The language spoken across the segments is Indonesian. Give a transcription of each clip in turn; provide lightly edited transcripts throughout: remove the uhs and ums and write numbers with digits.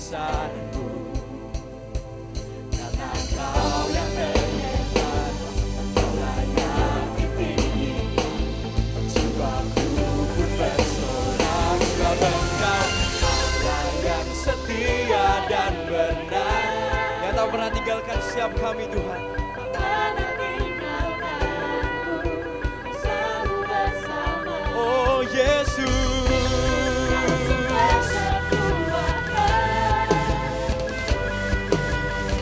besarku, karena Kau yang terhebat, Kaulah yang ditinggikan. Jiwaku pun bersorak sebab Engkau Allah yang setia dan benar, yang tak pernah tinggalkan setiap kami Tuhan. Oh Yesus,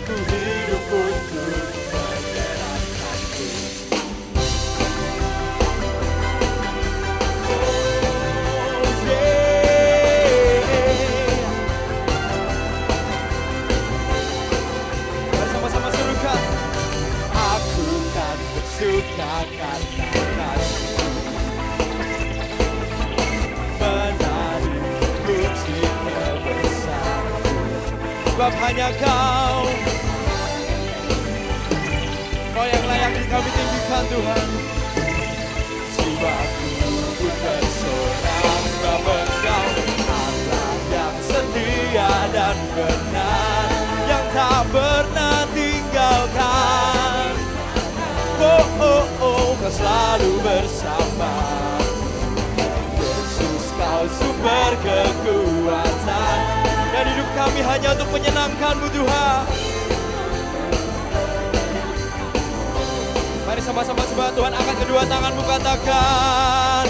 ku hidup untuk menyerahkanku. Oh yeah. Bersama-sama serukan. Aku kan bersuka karena kasih-Mu, menari puji kebesaran-Mu, sebab hanya Kau yang layak kami tinggikan Tuhan. Jiwaku pun bersorak sebab Engkau Allah yang setia dan benar, yang tak pernah tinggalkan. Oh oh oh, Kau selalu bersama. Yesus, Kau sumber kekuatan, dan hidup kami hanya untuk menyenangkan-Mu Tuhan. Mari sama-sama sembah Tuhan, angkat kedua tanganmu, katakan,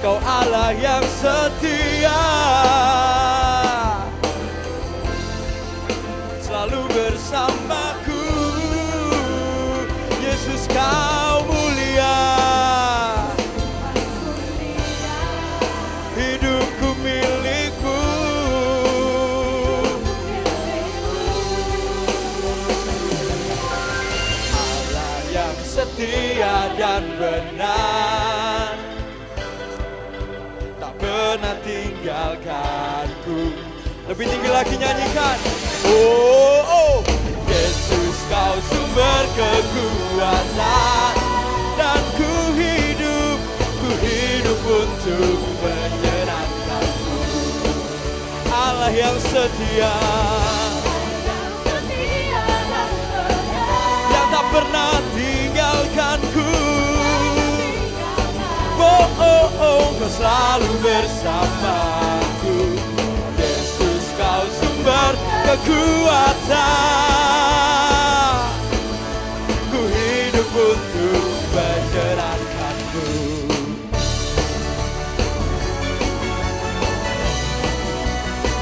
Kau Allah yang setia, selalu bersamaku. Yesus, Kau mulia, hidupku milik-Mu. Allah yang setia dan benar, tak pernah tinggalkanku. Lebih tinggi lagi nyanyikan. Oh, oh. Yesus, Kau sumber kekuatan, dan ku hidup untuk menyenangkan-Mu. Allah yang setia, yang tak pernah tinggalkanku. Oh, oh, oh, Kau selalu bersamaku. Yesus, Kau sumber kekuatan, ku hidup untuk menyenangkan-Mu.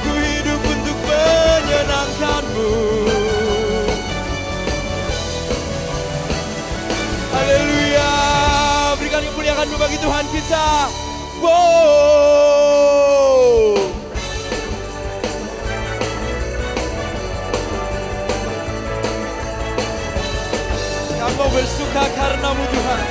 Ku hidup untuk menyenangkan-Mu. Haleluya. Berikan kemuliaan-Mu bagi Tuhan kita. Wow. Kami bersuka karena-Mu Tuhan.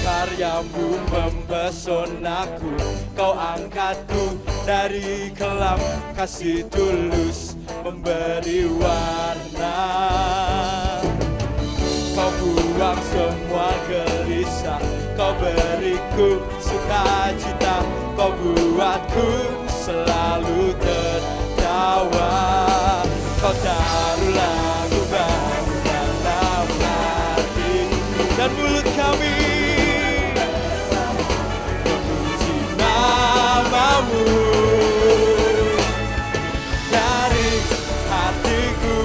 Karya-Mu mempesonaku, Kau angkatku dari kelam, kasih tulus memberi warna. Kau buang semua gelisah, Kau beriku sukacita, Kau buatku selalu tertawa. Kau taruh lagu baru dalam hati, dan mulut kami memuji nama-Mu. Dari hatiku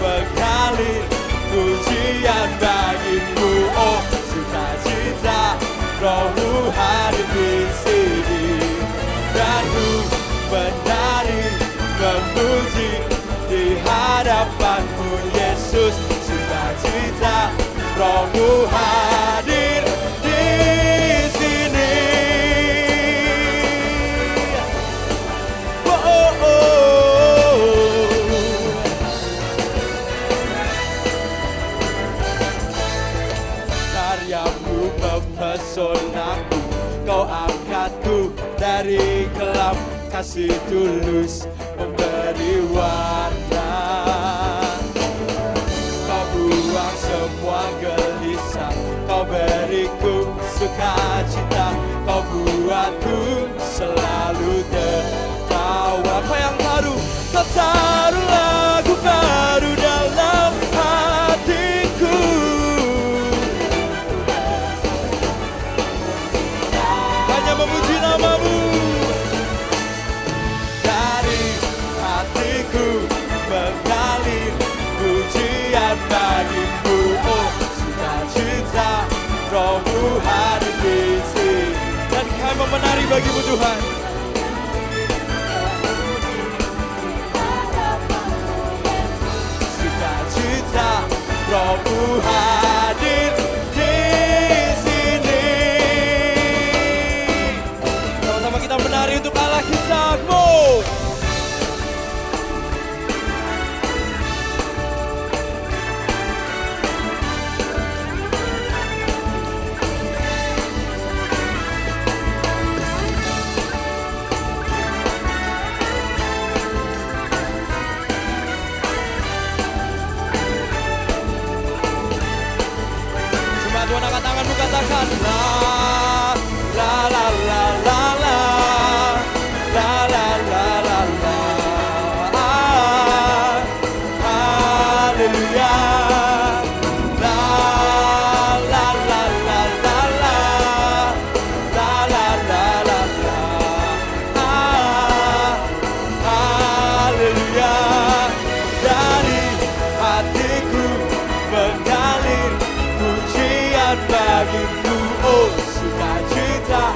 mengalir pujian bagi-Mu. Oh, sukacita Roh-Mu hadir di sini, dan ku menari memuji di hadapan-Mu. Yesus, sukacita Roh-Mu hadir di sini. Oh, oh, oh. Karya-Mu mempesonaku, Kau angkatku dari kelam, kasih tulus memberi warna. Kau buang semua gelisah, Kau beriku sukacita, Kau buatku selalu tertawa. Kau taruh lagu baru dalam hatiku. Hanya memuji nama-Mu. Dari hatiku mengalir pujian bagi-Mu. Oh, sukacita Roh-Mu hadir di sini. Dan kami menari bagi-Mu Tuhan. Sukacita Roh-Mu hadir di sini. Sama-sama kita menari untuk Allah kita-Mu. Tuhan angkat tanganmu, katakan la la la la la la la la la la la. Haleluya. La la la la la la la la la la la. Haleluya. Dari hatiku mengalir pujian bagi-Mu, oh sukacita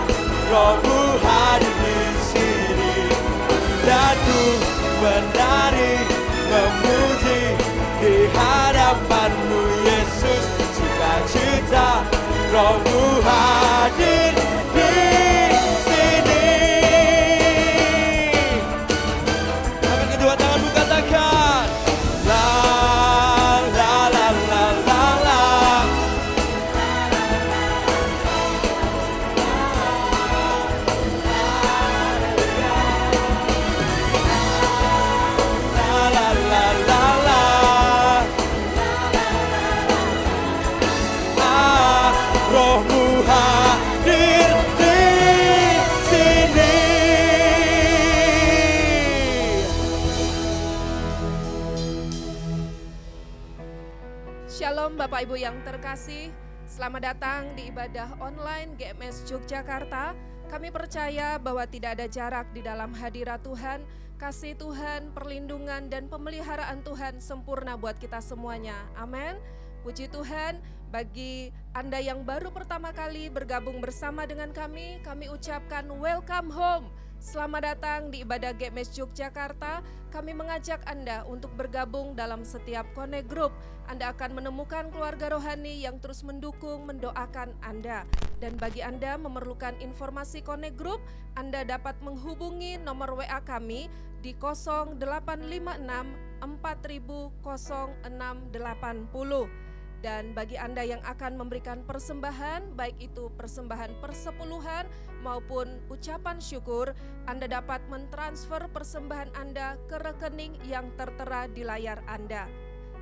Roh-Mu hadir di sini. Dan ku menari memuji di hadapan-Mu Yesus. Sukacita Roh-Mu hadir di sini. Angkat kedua tanganmu, katakan la la la la la la. Roh-Mu hadir di sini. Shalom Bapak Ibu yang terkasih, selamat datang di ibadah online GMS Yogyakarta. Kami percaya bahwa tidak ada jarak di dalam hadirat Tuhan. Kasih Tuhan, perlindungan dan pemeliharaan Tuhan sempurna buat kita semuanya. Amin. Puji Tuhan, bagi Anda yang baru pertama kali bergabung bersama dengan kami ucapkan welcome home. Selamat datang di ibadah GMS Yogyakarta. Kami mengajak Anda untuk bergabung dalam setiap Connect Group. Anda akan menemukan keluarga rohani yang terus mendukung, mendoakan Anda. Dan bagi Anda memerlukan informasi Connect Group, Anda dapat menghubungi nomor WA kami di 0856 4000 0680. Dan bagi Anda yang akan memberikan persembahan, baik itu persembahan persepuluhan maupun ucapan syukur, Anda dapat mentransfer persembahan Anda ke rekening yang tertera di layar Anda.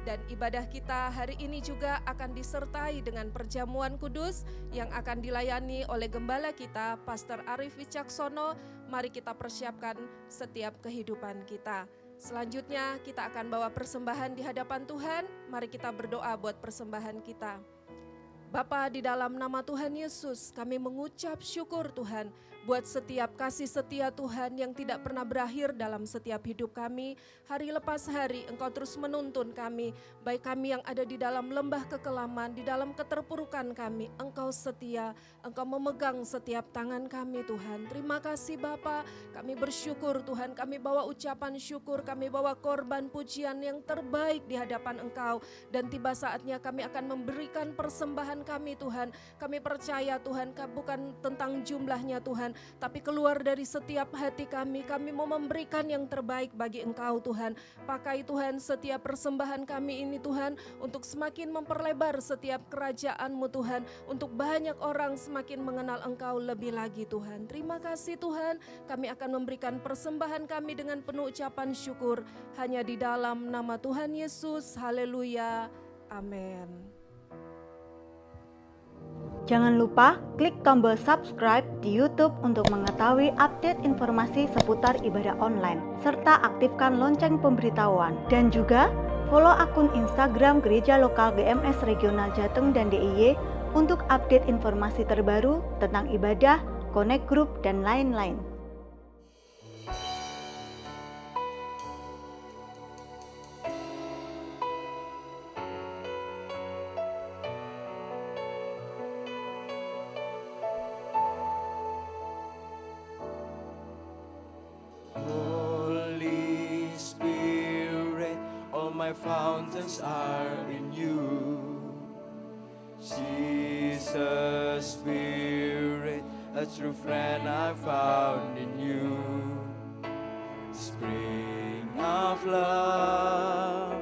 Dan ibadah kita hari ini juga akan disertai dengan perjamuan kudus yang akan dilayani oleh gembala kita, Pastor Arif Wicaksono. Mari kita persiapkan setiap kehidupan kita. Selanjutnya kita akan bawa persembahan di hadapan Tuhan. Mari kita berdoa buat persembahan kita. Bapa, di dalam nama Tuhan Yesus kami mengucap syukur Tuhan buat setiap kasih setia Tuhan yang tidak pernah berakhir dalam setiap hidup kami. Hari lepas hari Engkau terus menuntun kami, baik kami yang ada di dalam lembah kekelaman, di dalam keterpurukan kami. Engkau setia, Engkau memegang setiap tangan kami Tuhan. Terima kasih Bapa, kami bersyukur Tuhan, kami bawa ucapan syukur, kami bawa korban pujian yang terbaik di hadapan Engkau. Dan tiba saatnya kami akan memberikan persembahan kami Tuhan. Kami percaya Tuhan, bukan tentang jumlahnya Tuhan, tapi keluar dari setiap hati kami mau memberikan yang terbaik bagi Engkau Tuhan. Pakai Tuhan setiap persembahan kami ini Tuhan, untuk semakin memperlebar setiap kerajaan-Mu Tuhan, untuk banyak orang semakin mengenal Engkau lebih lagi Tuhan. Terima kasih Tuhan, kami akan memberikan persembahan kami dengan penuh ucapan syukur, hanya di dalam nama Tuhan Yesus. Haleluya, amin. Jangan lupa klik tombol subscribe di YouTube untuk mengetahui update informasi seputar ibadah online, serta aktifkan lonceng pemberitahuan. Dan juga follow akun Instagram Gereja Lokal GMS Regional Jateng dan DIY untuk update informasi terbaru tentang ibadah, connect group, dan lain-lain. Holy Spirit, all my fountains are in you. Jesus Spirit, a true friend I found in you. Spring of love,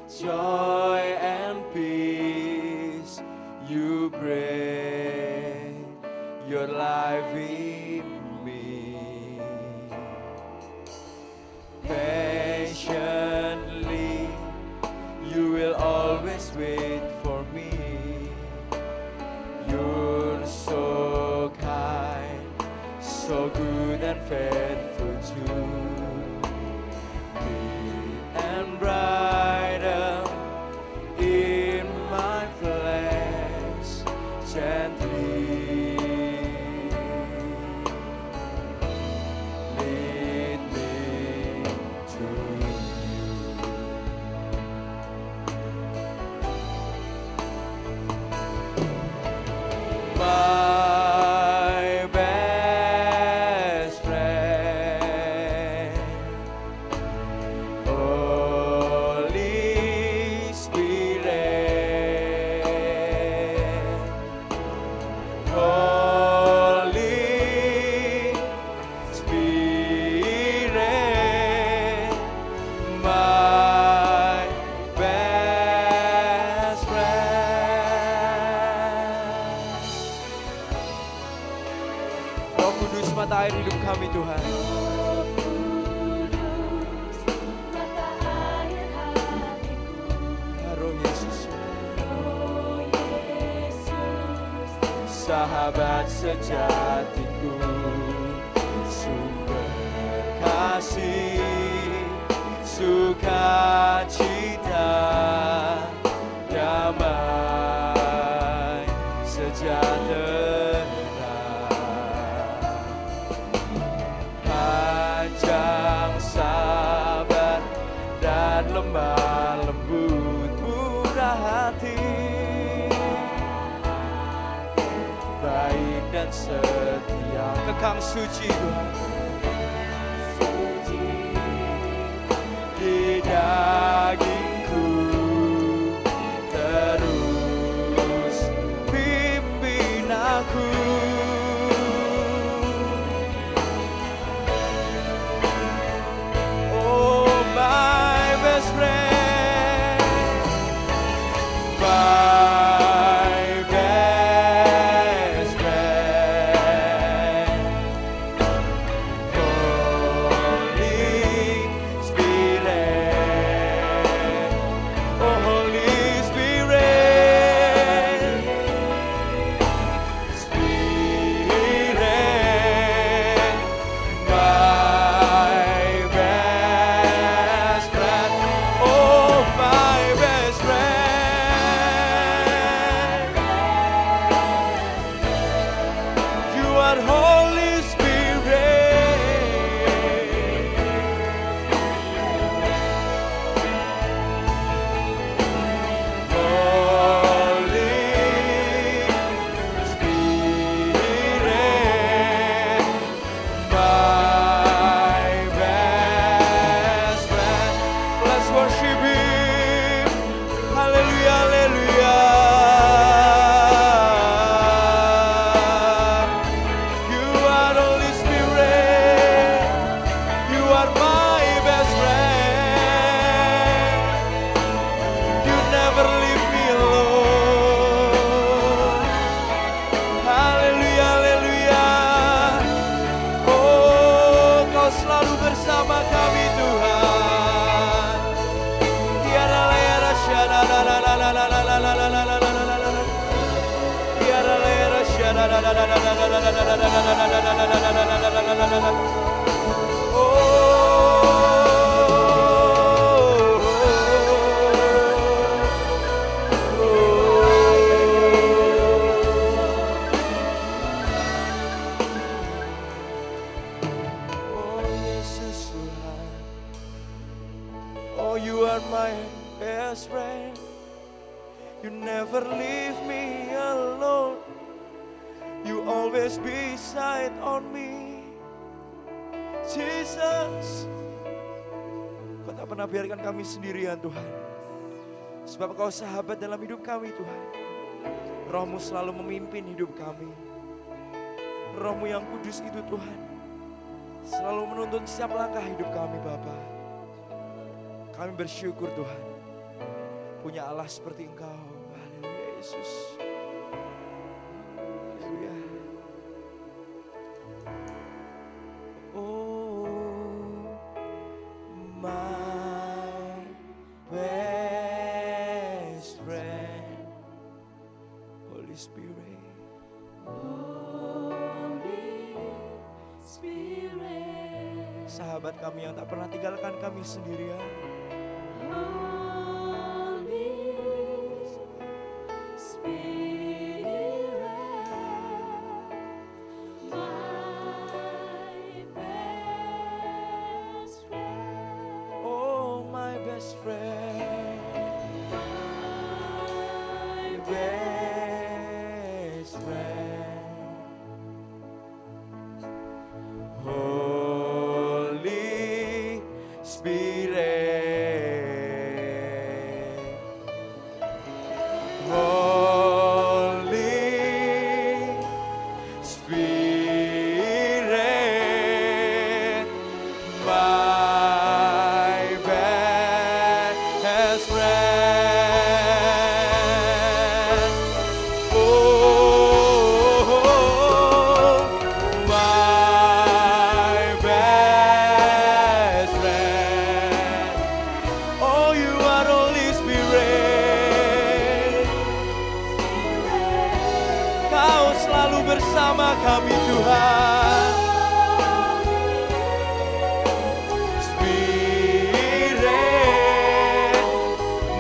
joy and peace, you bring your life in me. Patiently, you will always wait for me. You're so kind, so good and faithful too. Deep and brighter in my flesh, gently lead me to you. My best friend, Holy Spirit, Holy Spirit, my best friend. Roh Kudus, mata air hidup kami Tuhan. Roh Yesus, sahabat sejatiku, sumber kasih, sukacita, damai sejahtera. Panjang sabar dan lemah lembut, murah hati, baik dan setia, kekang suci Tuhan. Di dagingku terus pimpin aku. Oh my best friend, my best friend, Holy Spirit, oh Holy Spirit, Spirit, my best friend, oh my best friend, you are Holy Spirit, Holy Spirit, my best friend. Let's worship Him. Hallelujah, hallelujah. You are my best friend. You never leave me alone. You always beside on me. Jesus, Kau tak pernah biarkan kami sendirian Tuhan. Sebab Kau sahabat dalam hidup kami Tuhan. Roh-Mu selalu memimpin hidup kami. Roh-Mu yang kudus itu Tuhan selalu menuntun setiap langkah hidup kami Bapa. Kami bersyukur Tuhan punya Allah seperti Engkau. Haleluya Yesus. Haleluya. Oh my best friend, Holy Spirit. Sahabat kami yang tak pernah tinggalkan kami sendirian. Oh my best friend, my best friend. Holy Spirit, Holy Spirit, my best friend. Oh, my best friend. Oh, you are Holy Spirit. Kau selalu bersama kami Tuhan. Spirit,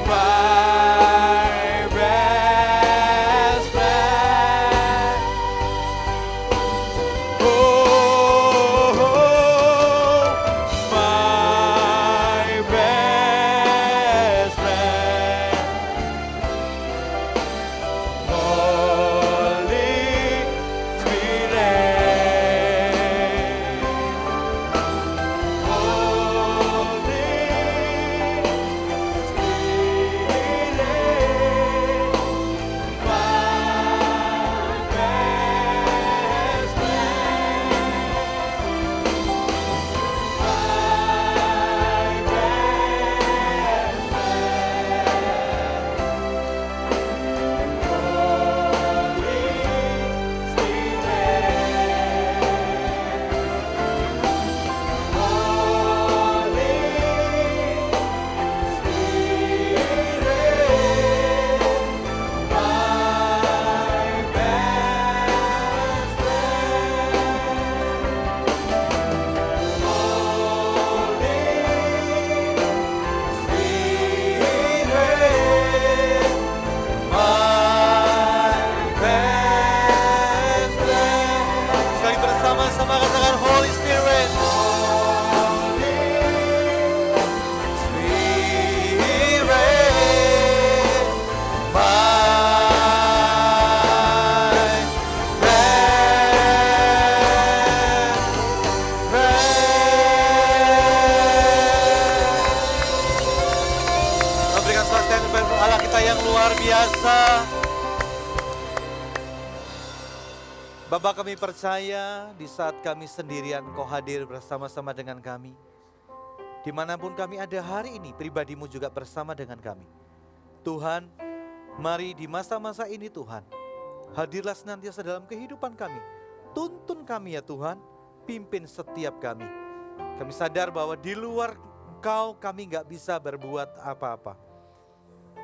my best friend. Oh, my best friend. Holy Spirit, Holy Spirit, my best Sekali bersama-sama katakan Holy Spirit. Spirit, my best friend. Memberikan saksian kepada Allah kita yang luar biasa. Bapa, kami percaya di saat kami sendirian Kau hadir bersama-sama dengan kami. Dimanapun kami ada hari ini, pribadi-Mu juga bersama dengan kami. Tuhan, mari di masa-masa ini Tuhan, hadirlah senantiasa dalam kehidupan kami. Tuntun kami ya Tuhan, pimpin setiap kami. Kami sadar bahwa di luar Engkau kami gak bisa berbuat apa-apa.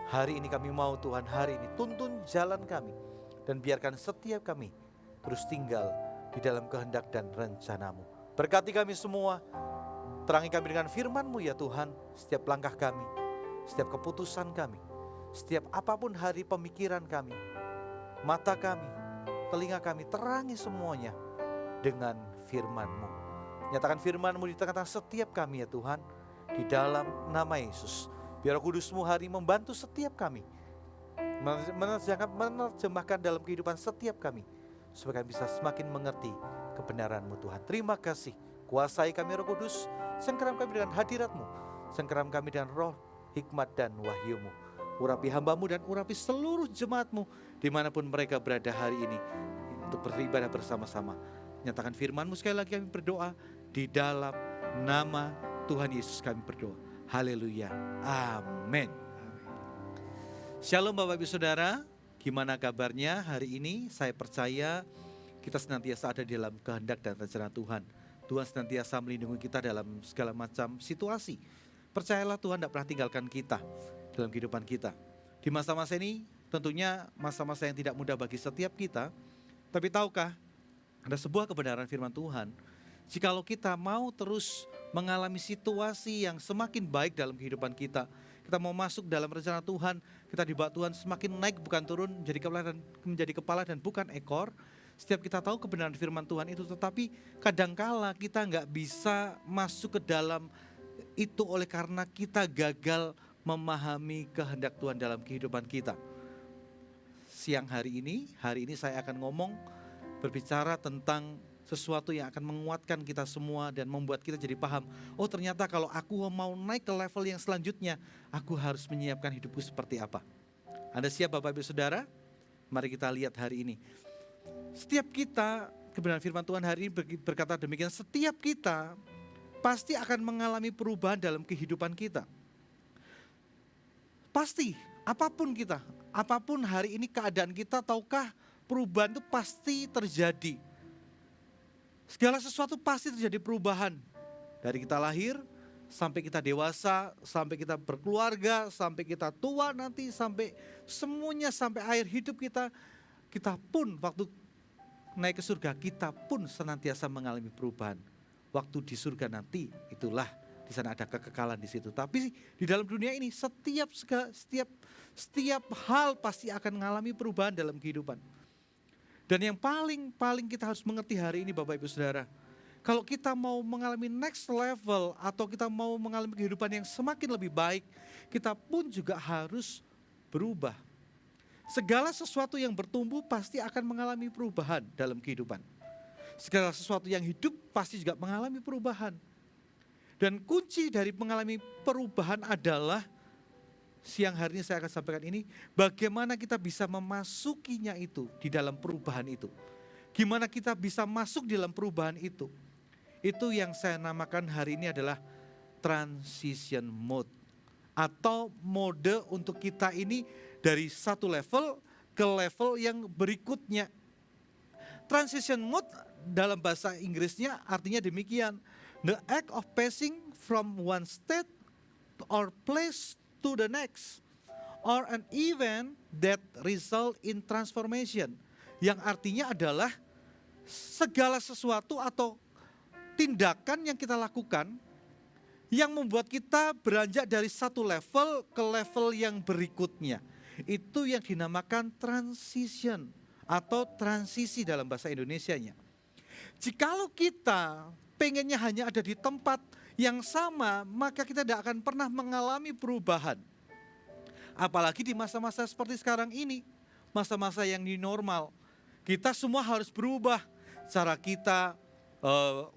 Hari ini kami mau Tuhan, hari ini tuntun jalan kami. Dan biarkan setiap kami terus tinggal di dalam kehendak dan rencana-Mu. Berkati kami semua, terangi kami dengan firman-Mu ya Tuhan, setiap langkah kami, setiap keputusan kami, setiap apapun hari pemikiran kami, mata kami, telinga kami, terangi semuanya dengan firman-Mu. Nyatakan firman-Mu di tengah-tengah setiap kami ya Tuhan, di dalam nama Yesus. Biar Roh Kudus-Mu hari ini membantu setiap kami, menerjemahkan dalam kehidupan setiap kami, supaya kami bisa semakin mengerti kebenaran-Mu Tuhan. Terima kasih, kuasai kami Roh Kudus, sengkeram kami dengan hadirat-Mu, sengkeram kami dengan roh, hikmat dan wahyu-Mu. Urapi hamba-Mu dan urapi seluruh jemaat-Mu dimanapun mereka berada hari ini untuk beribadah bersama-sama. Nyatakan firman-Mu, sekali lagi kami berdoa di dalam nama Tuhan Yesus kami berdoa. Haleluya, amin. Shalom Bapak Ibu Saudara, gimana kabarnya hari ini? Saya percaya kita senantiasa ada di dalam kehendak dan rencana Tuhan. Tuhan senantiasa melindungi kita dalam segala macam situasi. Percayalah Tuhan tidak pernah tinggalkan kita dalam kehidupan kita. Di masa-masa ini tentunya masa-masa yang tidak mudah bagi setiap kita. Tapi tahukah ada sebuah kebenaran firman Tuhan, jikalau kita mau terus mengalami situasi yang semakin baik dalam kehidupan kita, kita mau masuk dalam rencana Tuhan, kita dibawa Tuhan semakin naik bukan turun, menjadi kepala dan bukan ekor. Setiap kita tahu kebenaran firman Tuhan itu, tetapi kadangkala kita nggak bisa masuk ke dalam itu oleh karena kita gagal memahami kehendak Tuhan dalam kehidupan kita. Siang hari ini saya akan berbicara tentang sesuatu yang akan menguatkan kita semua dan membuat kita jadi paham. Oh, ternyata kalau aku mau naik ke level yang selanjutnya, aku harus menyiapkan hidupku seperti apa. Anda siap Bapak Ibu Saudara? Mari kita lihat hari ini. Setiap kita, kebenaran firman Tuhan hari ini berkata demikian, setiap kita pasti akan mengalami perubahan dalam kehidupan kita. Pasti, apapun hari ini keadaan kita, tahukah perubahan itu pasti terjadi. Segala sesuatu pasti terjadi perubahan. Dari kita lahir, sampai kita dewasa, sampai kita berkeluarga, sampai kita tua nanti, sampai semuanya, sampai akhir hidup kita pun waktu naik ke surga, kita pun senantiasa mengalami perubahan. Waktu di surga nanti, itulah di sana ada kekekalan di situ. Tapi di dalam dunia ini setiap hal pasti akan mengalami perubahan dalam kehidupan. Dan yang paling kita harus mengerti hari ini Bapak Ibu Saudara, kalau kita mau mengalami next level atau kita mau mengalami kehidupan yang semakin lebih baik, kita pun juga harus berubah. Segala sesuatu yang bertumbuh pasti akan mengalami perubahan dalam kehidupan. Segala sesuatu yang hidup pasti juga mengalami perubahan. Dan kunci dari mengalami perubahan adalah, siang hari ini saya akan sampaikan ini, bagaimana kita bisa memasukinya itu, di dalam perubahan itu. Gimana kita bisa masuk di dalam perubahan itu. Itu yang saya namakan hari ini adalah transition mode. Atau mode untuk kita ini dari satu level ke level yang berikutnya. Transition mode dalam bahasa Inggrisnya artinya demikian. The act of passing from one state or place to the next, or an event that result in transformation. Yang artinya adalah segala sesuatu atau tindakan yang kita lakukan yang membuat kita beranjak dari satu level ke level yang berikutnya. Itu yang dinamakan transition atau transisi dalam bahasa Indonesianya. Jikalau kita pengennya hanya ada di tempat yang sama, maka kita tidak akan pernah mengalami perubahan. Apalagi di masa-masa seperti sekarang ini, masa-masa yang new normal. Kita semua harus berubah. Cara kita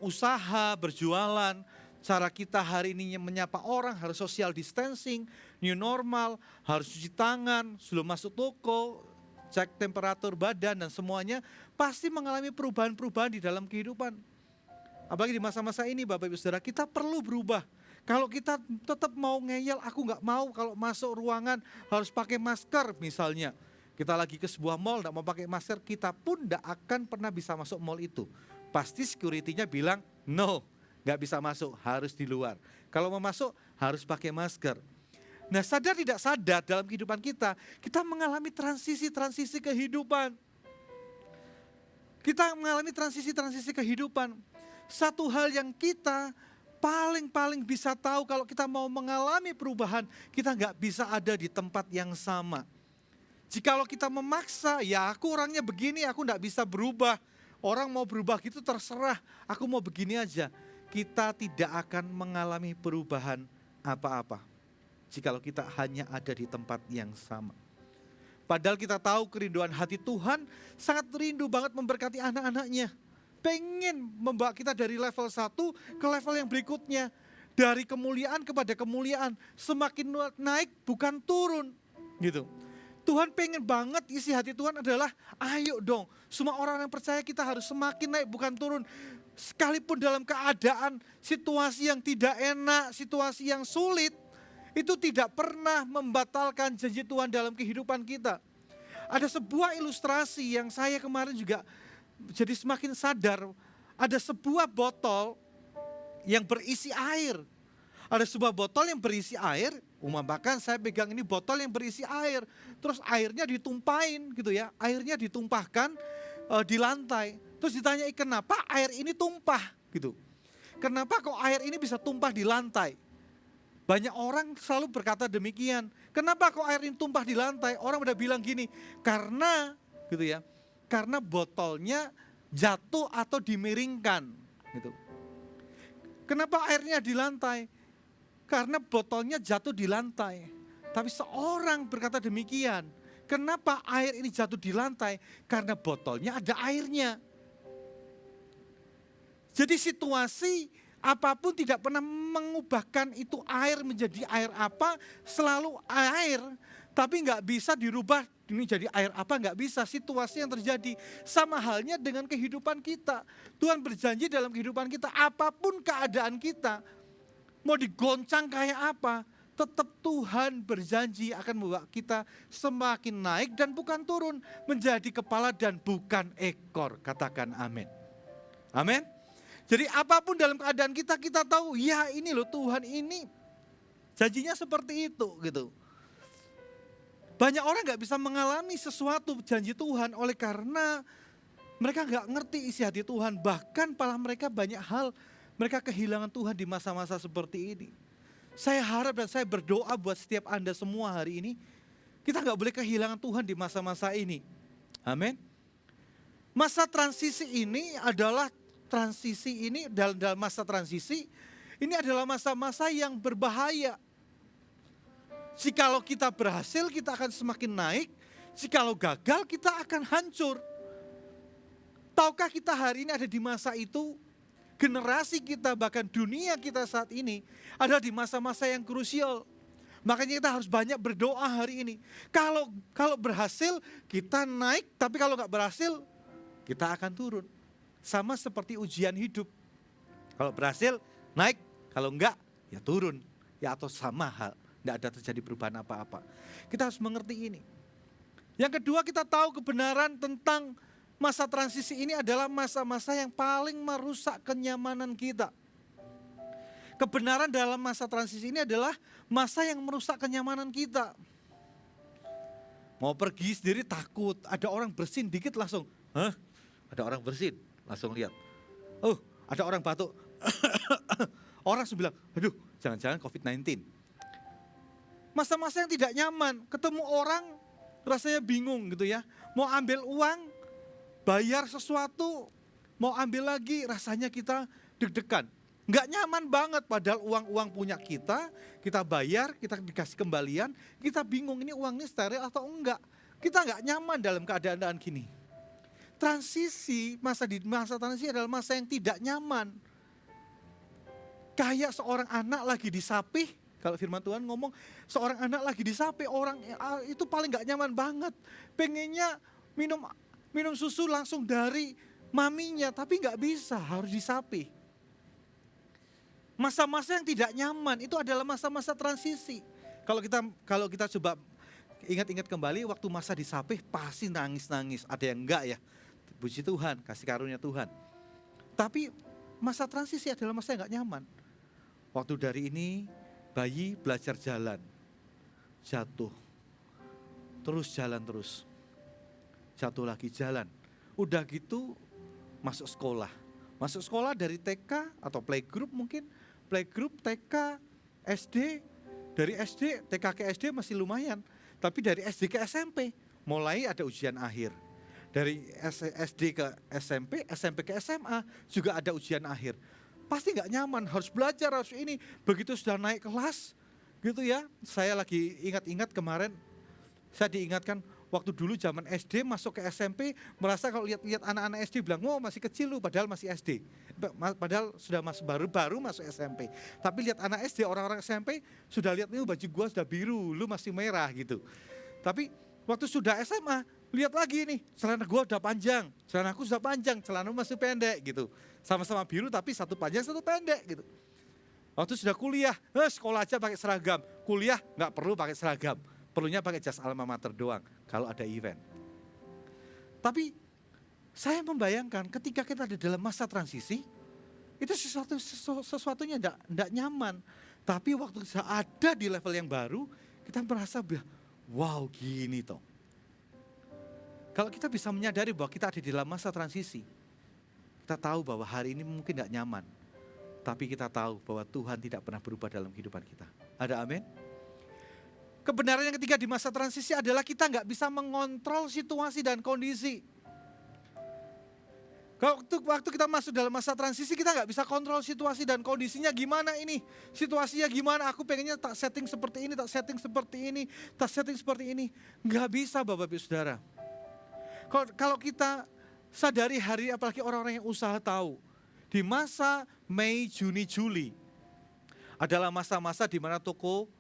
usaha, berjualan, cara kita hari ini menyapa orang harus social distancing, new normal, harus cuci tangan, sebelum masuk toko, cek temperatur badan dan semuanya pasti mengalami perubahan-perubahan di dalam kehidupan. Apalagi di masa-masa ini Bapak Ibu Saudara, kita perlu berubah. Kalau kita tetap mau ngeyel, aku gak mau kalau masuk ruangan harus pakai masker misalnya. Kita lagi ke sebuah mall gak mau pakai masker, kita pun gak akan pernah bisa masuk mall itu. Pasti security-nya bilang, no, gak bisa masuk, harus di luar. Kalau mau masuk harus pakai masker. Nah, sadar tidak sadar dalam kehidupan kita mengalami transisi-transisi kehidupan. Kita mengalami transisi-transisi kehidupan. Satu hal yang kita paling bisa tahu kalau kita mau mengalami perubahan, kita nggak bisa ada di tempat yang sama. Jikalau kita memaksa, ya aku orangnya begini, aku nggak bisa berubah. Orang mau berubah gitu terserah, aku mau begini aja. Kita tidak akan mengalami perubahan apa-apa. jikalau kita hanya ada di tempat yang sama. Padahal kita tahu kerinduan hati Tuhan sangat rindu banget memberkati anak-anaknya. Pengen membawa kita dari level 1 ke level yang berikutnya. Dari kemuliaan kepada kemuliaan, semakin naik bukan turun gitu. Tuhan pengen banget, isi hati Tuhan adalah ayo dong, semua orang yang percaya kita harus semakin naik bukan turun. Sekalipun dalam keadaan situasi yang tidak enak, situasi yang sulit, itu tidak pernah membatalkan janji Tuhan dalam kehidupan kita. Ada sebuah ilustrasi yang saya kemarin juga jadi semakin sadar, ada sebuah botol yang berisi air. Ada sebuah botol yang berisi air, umpamakan saya pegang ini botol yang berisi air, terus airnya ditumpahin gitu ya, airnya ditumpahkan di lantai. Terus ditanyai kenapa air ini tumpah gitu. Kenapa kok air ini bisa tumpah di lantai? Banyak orang selalu berkata demikian. Kenapa kok air ini tumpah di lantai? Orang udah bilang gini, karena gitu ya, karena botolnya jatuh atau dimiringkan gitu. Kenapa airnya di lantai? Karena botolnya jatuh di lantai. Tapi seorang berkata demikian. Kenapa air ini jatuh di lantai? Karena botolnya ada airnya. Jadi situasi apapun tidak pernah mengubahkan itu air menjadi air apa, selalu air. Tapi nggak bisa dirubah ini jadi air apa, nggak bisa. Situasi yang terjadi sama halnya dengan kehidupan kita. Tuhan berjanji dalam kehidupan kita, apapun keadaan kita, mau digoncang kayak apa, tetap Tuhan berjanji akan membawa kita semakin naik dan bukan turun, menjadi kepala dan bukan ekor. Katakan amin. Amin. Jadi apapun dalam keadaan kita, kita tahu ya ini loh Tuhan ini janjinya seperti itu gitu. Banyak orang gak bisa mengalami sesuatu janji Tuhan oleh karena mereka gak ngerti isi hati Tuhan. Bahkan malah mereka banyak hal mereka kehilangan Tuhan di masa-masa seperti ini. Saya harap dan saya berdoa buat setiap Anda semua hari ini, kita gak boleh kehilangan Tuhan di masa-masa ini. Amin. Masa transisi ini adalah dalam masa transisi ini adalah masa-masa yang berbahaya. Jikalau kita berhasil, kita akan semakin naik. Jikalau gagal, kita akan hancur. Tahukah kita hari ini ada di masa itu? Generasi kita, bahkan dunia kita saat ini adalah di masa-masa yang krusial. Makanya kita harus banyak berdoa hari ini. Kalau berhasil, kita naik. Tapi kalau nggak berhasil, kita akan turun. Sama seperti ujian hidup. Kalau berhasil, naik. Kalau enggak, ya turun. Ya atau sama hal. Tidak ada terjadi perubahan apa-apa. Kita harus mengerti ini. Yang kedua, kita tahu kebenaran tentang masa transisi ini adalah masa-masa yang paling merusak kenyamanan kita. Kebenaran dalam masa transisi ini adalah masa yang merusak kenyamanan kita. Mau pergi sendiri takut, ada orang bersin dikit langsung, hah? Ada orang bersin, langsung lihat. Oh, ada orang batuk. Orang bilang, aduh jangan-jangan COVID-19. Masa-masa yang tidak nyaman, ketemu orang rasanya bingung gitu ya. Mau ambil uang, bayar sesuatu, mau ambil lagi rasanya kita deg-degan. Nggak nyaman banget padahal uang punya kita bayar, kita dikasih kembalian, kita bingung ini uangnya steril atau enggak. Kita nggak nyaman dalam keadaan gini. Masa transisi adalah masa yang tidak nyaman. Kayak seorang anak lagi disapih, kalau firman Tuhan ngomong, seorang anak lagi disapih, orang itu paling gak nyaman banget. Pengennya minum susu langsung dari maminya, tapi gak bisa, harus disapih. Masa-masa yang tidak nyaman itu adalah masa-masa transisi. Kalau kita coba ingat-ingat kembali, waktu masa disapih pasti nangis-nangis. Ada yang enggak ya, puji Tuhan, kasih karunia Tuhan. Tapi masa transisi adalah masa yang gak nyaman. Waktu dari ini bayi belajar jalan, jatuh, terus jalan terus, jatuh lagi jalan. Udah gitu masuk sekolah dari TK atau playgroup mungkin, playgroup TK, SD, dari SD, TK ke SD masih lumayan. Tapi dari SD ke SMP mulai ada ujian akhir. Dari SD ke SMP, SMP ke SMA juga ada ujian akhir. Pasti gak nyaman, harus belajar, harus ini. Begitu sudah naik kelas, Gitu ya, saya lagi ingat-ingat kemarin, saya diingatkan waktu dulu zaman SD masuk ke SMP, merasa kalau lihat anak-anak SD bilang, oh masih kecil lu, padahal masih SD. Padahal sudah baru masuk SMP. Tapi lihat anak SD, orang-orang SMP sudah lihat nih baju gua sudah biru, lu masih merah gitu. Tapi waktu sudah SMA, lihat lagi nih, celana gua udah panjang, celanaku sudah panjang, celana masih pendek gitu. Sama-sama biru tapi satu panjang satu pendek gitu. Waktu sudah kuliah, sekolah aja pakai seragam, kuliah nggak perlu pakai seragam, perlunya pakai jas alma mater doang kalau ada event. Tapi saya membayangkan ketika kita di dalam masa transisi, itu sesuatunya tidak nyaman. Tapi waktu kita ada di level yang baru, kita merasa wow gini toh. Kalau kita bisa menyadari bahwa kita ada di dalam masa transisi, kita tahu bahwa hari ini mungkin tidak nyaman. Tapi kita tahu bahwa Tuhan tidak pernah berubah dalam kehidupan kita. Ada amin? Kebenaran yang ketiga di masa transisi adalah kita nggak bisa mengontrol situasi dan kondisi. Waktu kita masuk dalam masa transisi, kita nggak bisa kontrol situasi dan kondisinya gimana ini. Situasinya gimana, aku pengennya tak setting seperti ini, tak setting seperti ini, tak setting seperti ini. Nggak bisa Bapak Ibu Saudara. Kalau kita sadari hari, apalagi orang-orang yang usaha tahu, di masa Mei, Juni, Juli adalah masa-masa di mana toko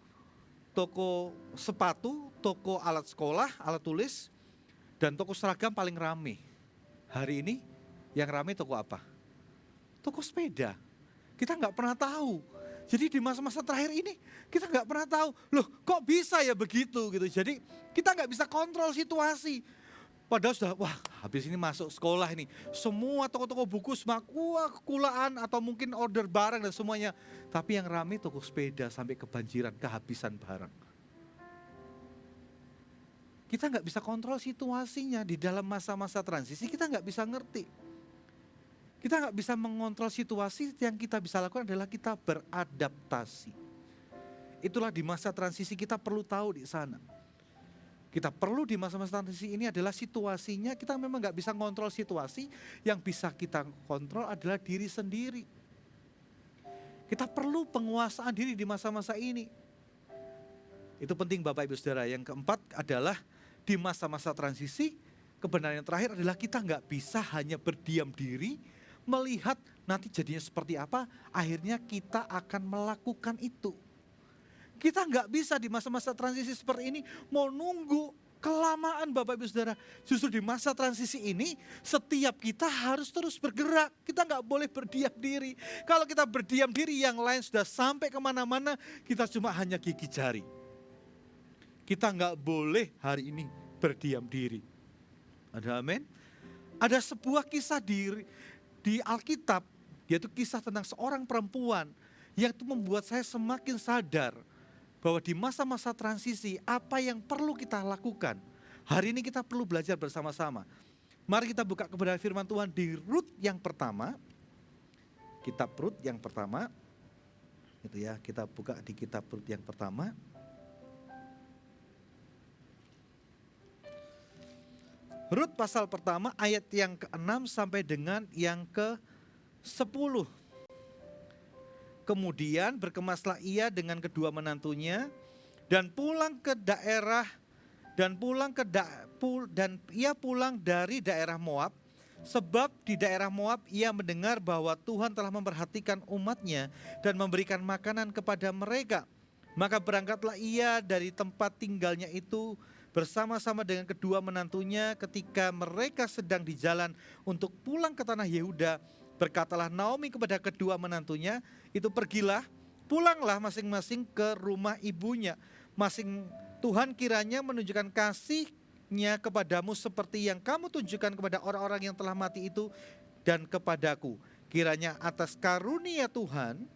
sepatu, toko alat sekolah, alat tulis, dan toko seragam paling rame. Hari ini yang rame toko apa? Toko sepeda. Kita nggak pernah tahu. Jadi di masa-masa terakhir ini kita nggak pernah tahu. Loh kok bisa ya begitu gitu. Jadi kita nggak bisa kontrol situasi. Padahal sudah, habis ini masuk sekolah ini. Semua toko-toko buku kekulaan atau mungkin order barang dan semuanya. Tapi yang ramai toko sepeda sampai kebanjiran, kehabisan barang. Kita nggak bisa kontrol situasinya di dalam masa-masa transisi, kita nggak bisa ngerti. Kita nggak bisa mengontrol situasi, yang kita bisa lakukan adalah kita beradaptasi. Itulah di masa transisi kita perlu tahu di sana. Kita perlu di masa-masa transisi ini adalah situasinya, kita memang nggak bisa kontrol situasi, yang bisa kita kontrol adalah diri sendiri. Kita perlu penguasaan diri di masa-masa ini. Itu penting Bapak Ibu Saudara. Yang keempat adalah di masa-masa transisi, kebenaran yang terakhir adalah kita nggak bisa hanya berdiam diri, melihat nanti jadinya seperti apa, akhirnya kita akan melakukan itu. Kita nggak bisa di masa-masa transisi seperti ini mau nunggu kelamaan Bapak Ibu Saudara. Justru di masa transisi ini setiap kita harus terus bergerak. Kita nggak boleh berdiam diri. Kalau kita berdiam diri yang lain sudah sampai kemana-mana, kita cuma hanya gigi jari. Kita nggak boleh hari ini berdiam diri. Ada amin? Ada sebuah kisah di Alkitab, yaitu kisah tentang seorang perempuan yang itu membuat saya semakin sadar bahwa di masa-masa transisi apa yang perlu kita lakukan. Hari ini kita perlu belajar bersama-sama. Mari kita buka kebenaran firman Tuhan di Rut yang pertama. Kitab Rut yang pertama. Gitu ya, kita buka di kitab Rut yang pertama. Rut pasal pertama ayat yang ke-6 sampai dengan yang ke-10. Kemudian berkemaslah ia dengan kedua menantunya dan ia pulang dari daerah Moab, sebab di daerah Moab ia mendengar bahwa Tuhan telah memperhatikan umatnya dan memberikan makanan kepada mereka. Maka berangkatlah ia dari tempat tinggalnya itu bersama-sama dengan kedua menantunya. Ketika mereka sedang di jalan untuk pulang ke tanah Yehuda, berkatalah Naomi kepada kedua menantunya, itu pulanglah masing-masing ke rumah ibunya. Tuhan kiranya menunjukkan kasih-Nya kepadamu seperti yang kamu tunjukkan kepada orang-orang yang telah mati itu dan kepadaku. Kiranya atas karunia Tuhan,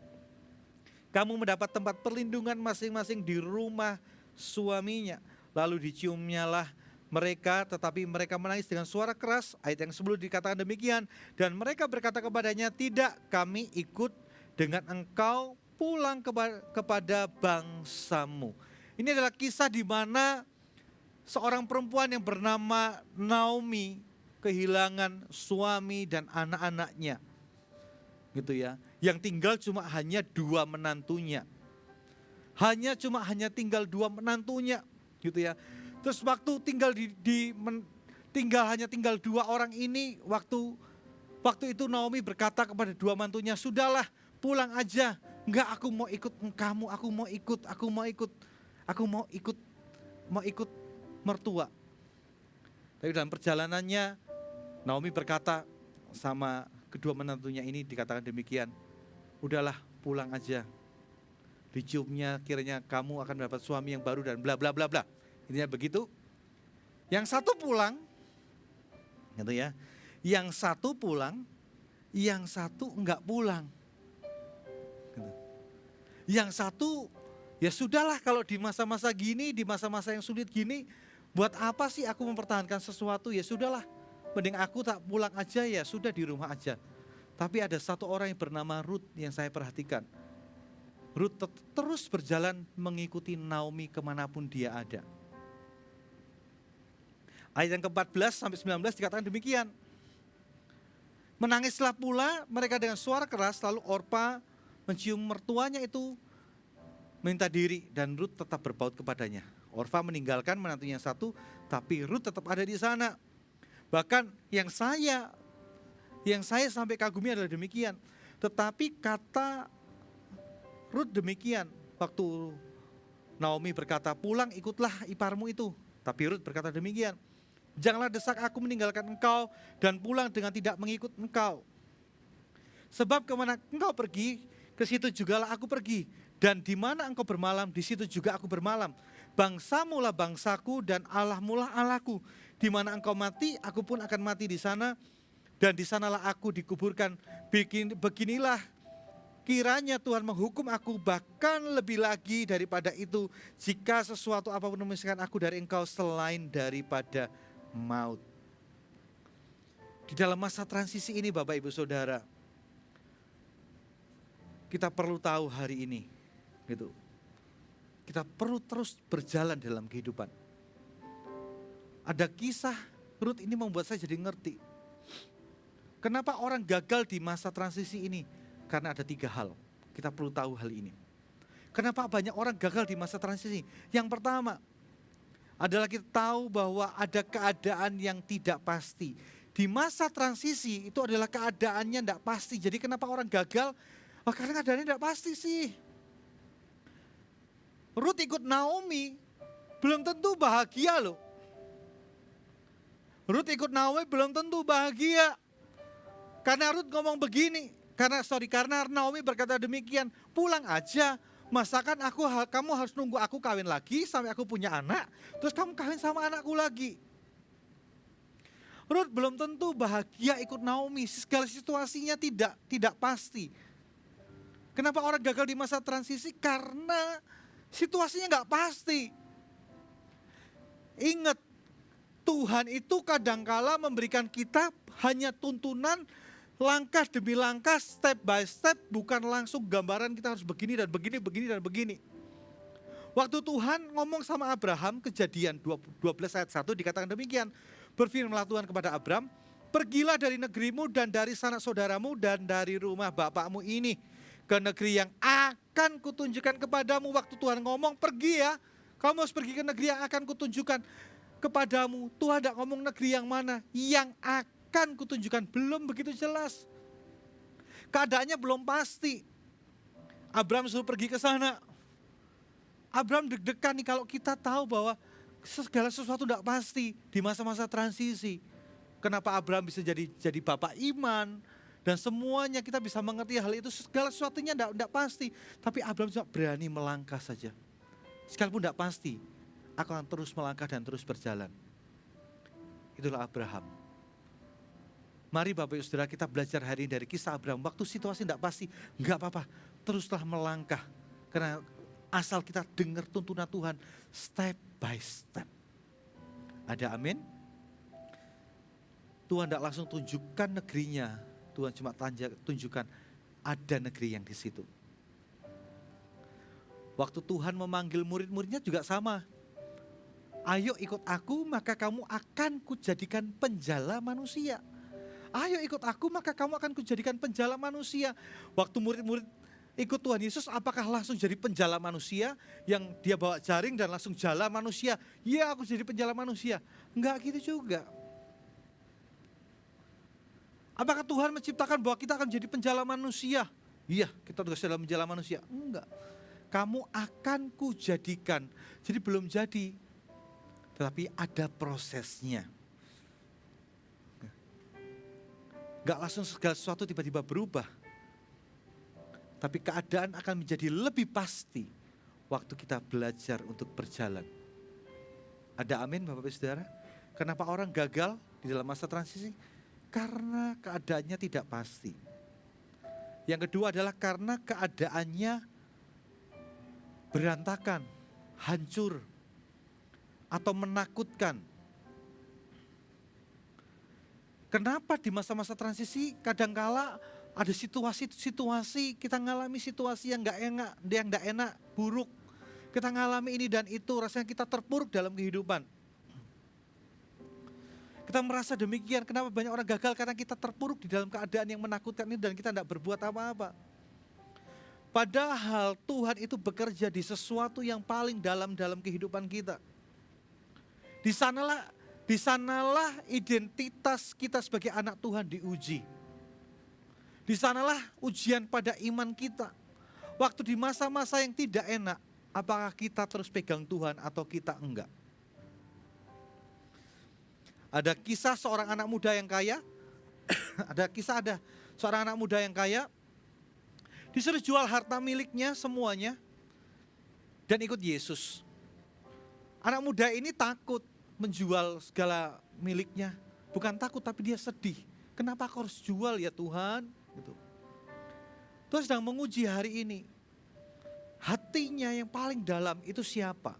kamu mendapat tempat perlindungan masing-masing di rumah suaminya. Lalu diciumnyalah mereka, tetapi mereka menangis dengan suara keras. Ayat yang sebelum dikatakan demikian. Dan mereka berkata kepadanya, tidak, kami ikut dengan engkau pulang kepada bangsamu. Ini adalah kisah di mana seorang perempuan yang bernama Naomi kehilangan suami dan anak-anaknya. Gitu ya. Yang tinggal cuma hanya dua menantunya. hanya tinggal 2 menantunya gitu ya. Terus waktu tinggal 2 orang ini, waktu itu Naomi berkata kepada 2 mantunya, "Sudahlah, pulang aja." "Enggak, aku mau ikut kamu, aku mau ikut mertua." Tapi dalam perjalanannya Naomi berkata sama kedua menantunya ini, dikatakan demikian, "Udahlah, pulang aja. Diciumnya kiranya kamu akan mendapat suami yang baru," dan bla bla bla bla. Intinya begitu. Yang satu pulang, gitu ya. Yang satu pulang, yang satu enggak pulang. Gitu. Yang satu, ya sudahlah kalau di masa-masa gini, di masa-masa yang sulit gini, buat apa sih aku mempertahankan sesuatu? Ya sudahlah, mending aku tak pulang aja, ya sudah di rumah aja. Tapi ada satu orang yang bernama Ruth yang saya perhatikan. Ruth terus berjalan mengikuti Naomi kemanapun dia ada. Ayat yang ke-14 sampai 19 dikatakan demikian. "Menangislah pula mereka dengan suara keras, lalu Orpa mencium mertuanya itu minta diri, dan Ruth tetap berpaut kepadanya." Orpa meninggalkan menantunya yang satu, tapi Ruth tetap ada di sana. Bahkan yang saya sampai kagumi adalah demikian. Tetapi kata Ruth demikian waktu Naomi berkata, "Pulang, ikutlah iparmu itu." Tapi Ruth berkata demikian, "Janganlah desak aku meninggalkan engkau dan pulang dengan tidak mengikut engkau. Sebab kemana engkau pergi, ke situ jugalah aku pergi. Dan di mana engkau bermalam, di situ juga aku bermalam. Bangsamu lah bangsaku dan Allahmu lah Allahku. Di mana engkau mati, aku pun akan mati di sana. Dan di sanalah aku dikuburkan. Beginilah kiranya Tuhan menghukum aku, bahkan lebih lagi daripada itu, jika sesuatu apapun memisahkan aku dari engkau selain daripada maut." Di dalam masa transisi ini Bapak Ibu Saudara, kita perlu tahu hari ini, gitu. Kita perlu terus berjalan dalam kehidupan. Ada kisah Ruth ini membuat saya jadi ngerti. Kenapa orang gagal di masa transisi ini? Karena ada 3 hal. Kita perlu tahu hal ini. Kenapa banyak orang gagal di masa transisi? Yang pertama adalah kita tahu bahwa ada keadaan yang tidak pasti. Di masa transisi itu adalah keadaannya tidak pasti. Jadi kenapa orang gagal? Oh, karena keadaannya tidak pasti sih. Ruth ikut Naomi belum tentu bahagia loh. Ruth ikut Naomi belum tentu bahagia. Karena Ruth ngomong begini, karena Naomi berkata demikian, "Pulang aja, masakan kamu harus nunggu aku kawin lagi sampai aku punya anak, terus kamu kawin sama anakku lagi." Ruth belum tentu bahagia ikut Naomi, segala situasinya tidak pasti. Kenapa orang gagal di masa transisi? Karena situasinya nggak pasti. Ingat, Tuhan itu kadangkala memberikan kita hanya tuntunan langkah demi langkah, step by step, bukan langsung gambaran kita harus begini dan begini, begini dan begini. Waktu Tuhan ngomong sama Abraham, Kejadian 12 ayat 1 dikatakan demikian. "Berfirmanlah Tuhan kepada Abram, pergilah dari negerimu dan dari sanak saudaramu dan dari rumah bapakmu ini ke negeri yang akan kutunjukkan kepadamu." Waktu Tuhan ngomong pergi ya, kamu harus pergi ke negeri yang akan kutunjukkan kepadamu. Tuhan tidak ngomong negeri yang mana, yang akan kutunjukkan, belum begitu jelas. Keadaannya belum pasti. Abraham suruh pergi ke sana. Abraham deg-degan nih kalau kita tahu bahwa segala sesuatu tidak pasti di masa-masa transisi. Kenapa Abraham bisa jadi bapak iman dan semuanya kita bisa mengerti hal itu, segala sesuatunya tidak pasti. Tapi Abraham cuma berani melangkah saja. Sekalipun tidak pasti, aku akan terus melangkah dan terus berjalan. Itulah Abraham. Mari Bapak Ibu Saudara, kita belajar hari ini dari kisah Abraham. Waktu situasi tidak pasti, enggak apa-apa, teruslah melangkah. Karena asal kita dengar tuntunan Tuhan step by step. Ada amin? Tuhan tidak langsung tunjukkan negerinya, Tuhan cuma tunjukkan ada negeri yang di situ. Waktu Tuhan memanggil murid-muridnya juga sama. "Ayo ikut aku, maka kamu akan kujadikan penjala manusia." Ayo ikut aku, maka kamu akan kujadikan penjala manusia. Waktu murid-murid ikut Tuhan Yesus apakah langsung jadi penjala manusia yang dia bawa jaring dan langsung jala manusia? Ya aku jadi penjala manusia. Enggak gitu juga. Apakah Tuhan menciptakan bahwa kita akan jadi penjala manusia? Iya, kita tugas dalam menjala manusia. Enggak. Kamu akan kujadikan. Jadi belum jadi. Tetapi ada prosesnya. Enggak langsung segala sesuatu tiba-tiba berubah. Tapi keadaan akan menjadi lebih pasti waktu kita belajar untuk berjalan. Ada amin Bapak Ibu Saudara? Kenapa orang gagal di dalam masa transisi? Karena keadaannya tidak pasti. Yang kedua adalah karena keadaannya berantakan, hancur, atau menakutkan. Kenapa di masa-masa transisi kadangkala ada situasi-situasi, kita ngalami situasi yang gak enak, buruk. Kita ngalami ini dan itu, rasanya kita terpuruk dalam kehidupan. Kita merasa demikian, kenapa banyak orang gagal? Karena kita terpuruk di dalam keadaan yang menakutkan ini dan kita tidak berbuat apa-apa. Padahal Tuhan itu bekerja di sesuatu yang paling dalam kehidupan kita. Di sanalah identitas kita sebagai anak Tuhan diuji. Di sanalah ujian pada iman kita. Waktu di masa-masa yang tidak enak, apakah kita terus pegang Tuhan atau kita enggak? Ada kisah seorang anak muda yang kaya. ada seorang anak muda yang kaya. Disuruh jual harta miliknya semuanya. Dan ikut Yesus. Anak muda ini takut menjual segala miliknya. Bukan takut tapi dia sedih. Kenapa aku harus jual ya Tuhan? Gitu. Tuhan sedang menguji hari ini. Hatinya yang paling dalam itu siapa?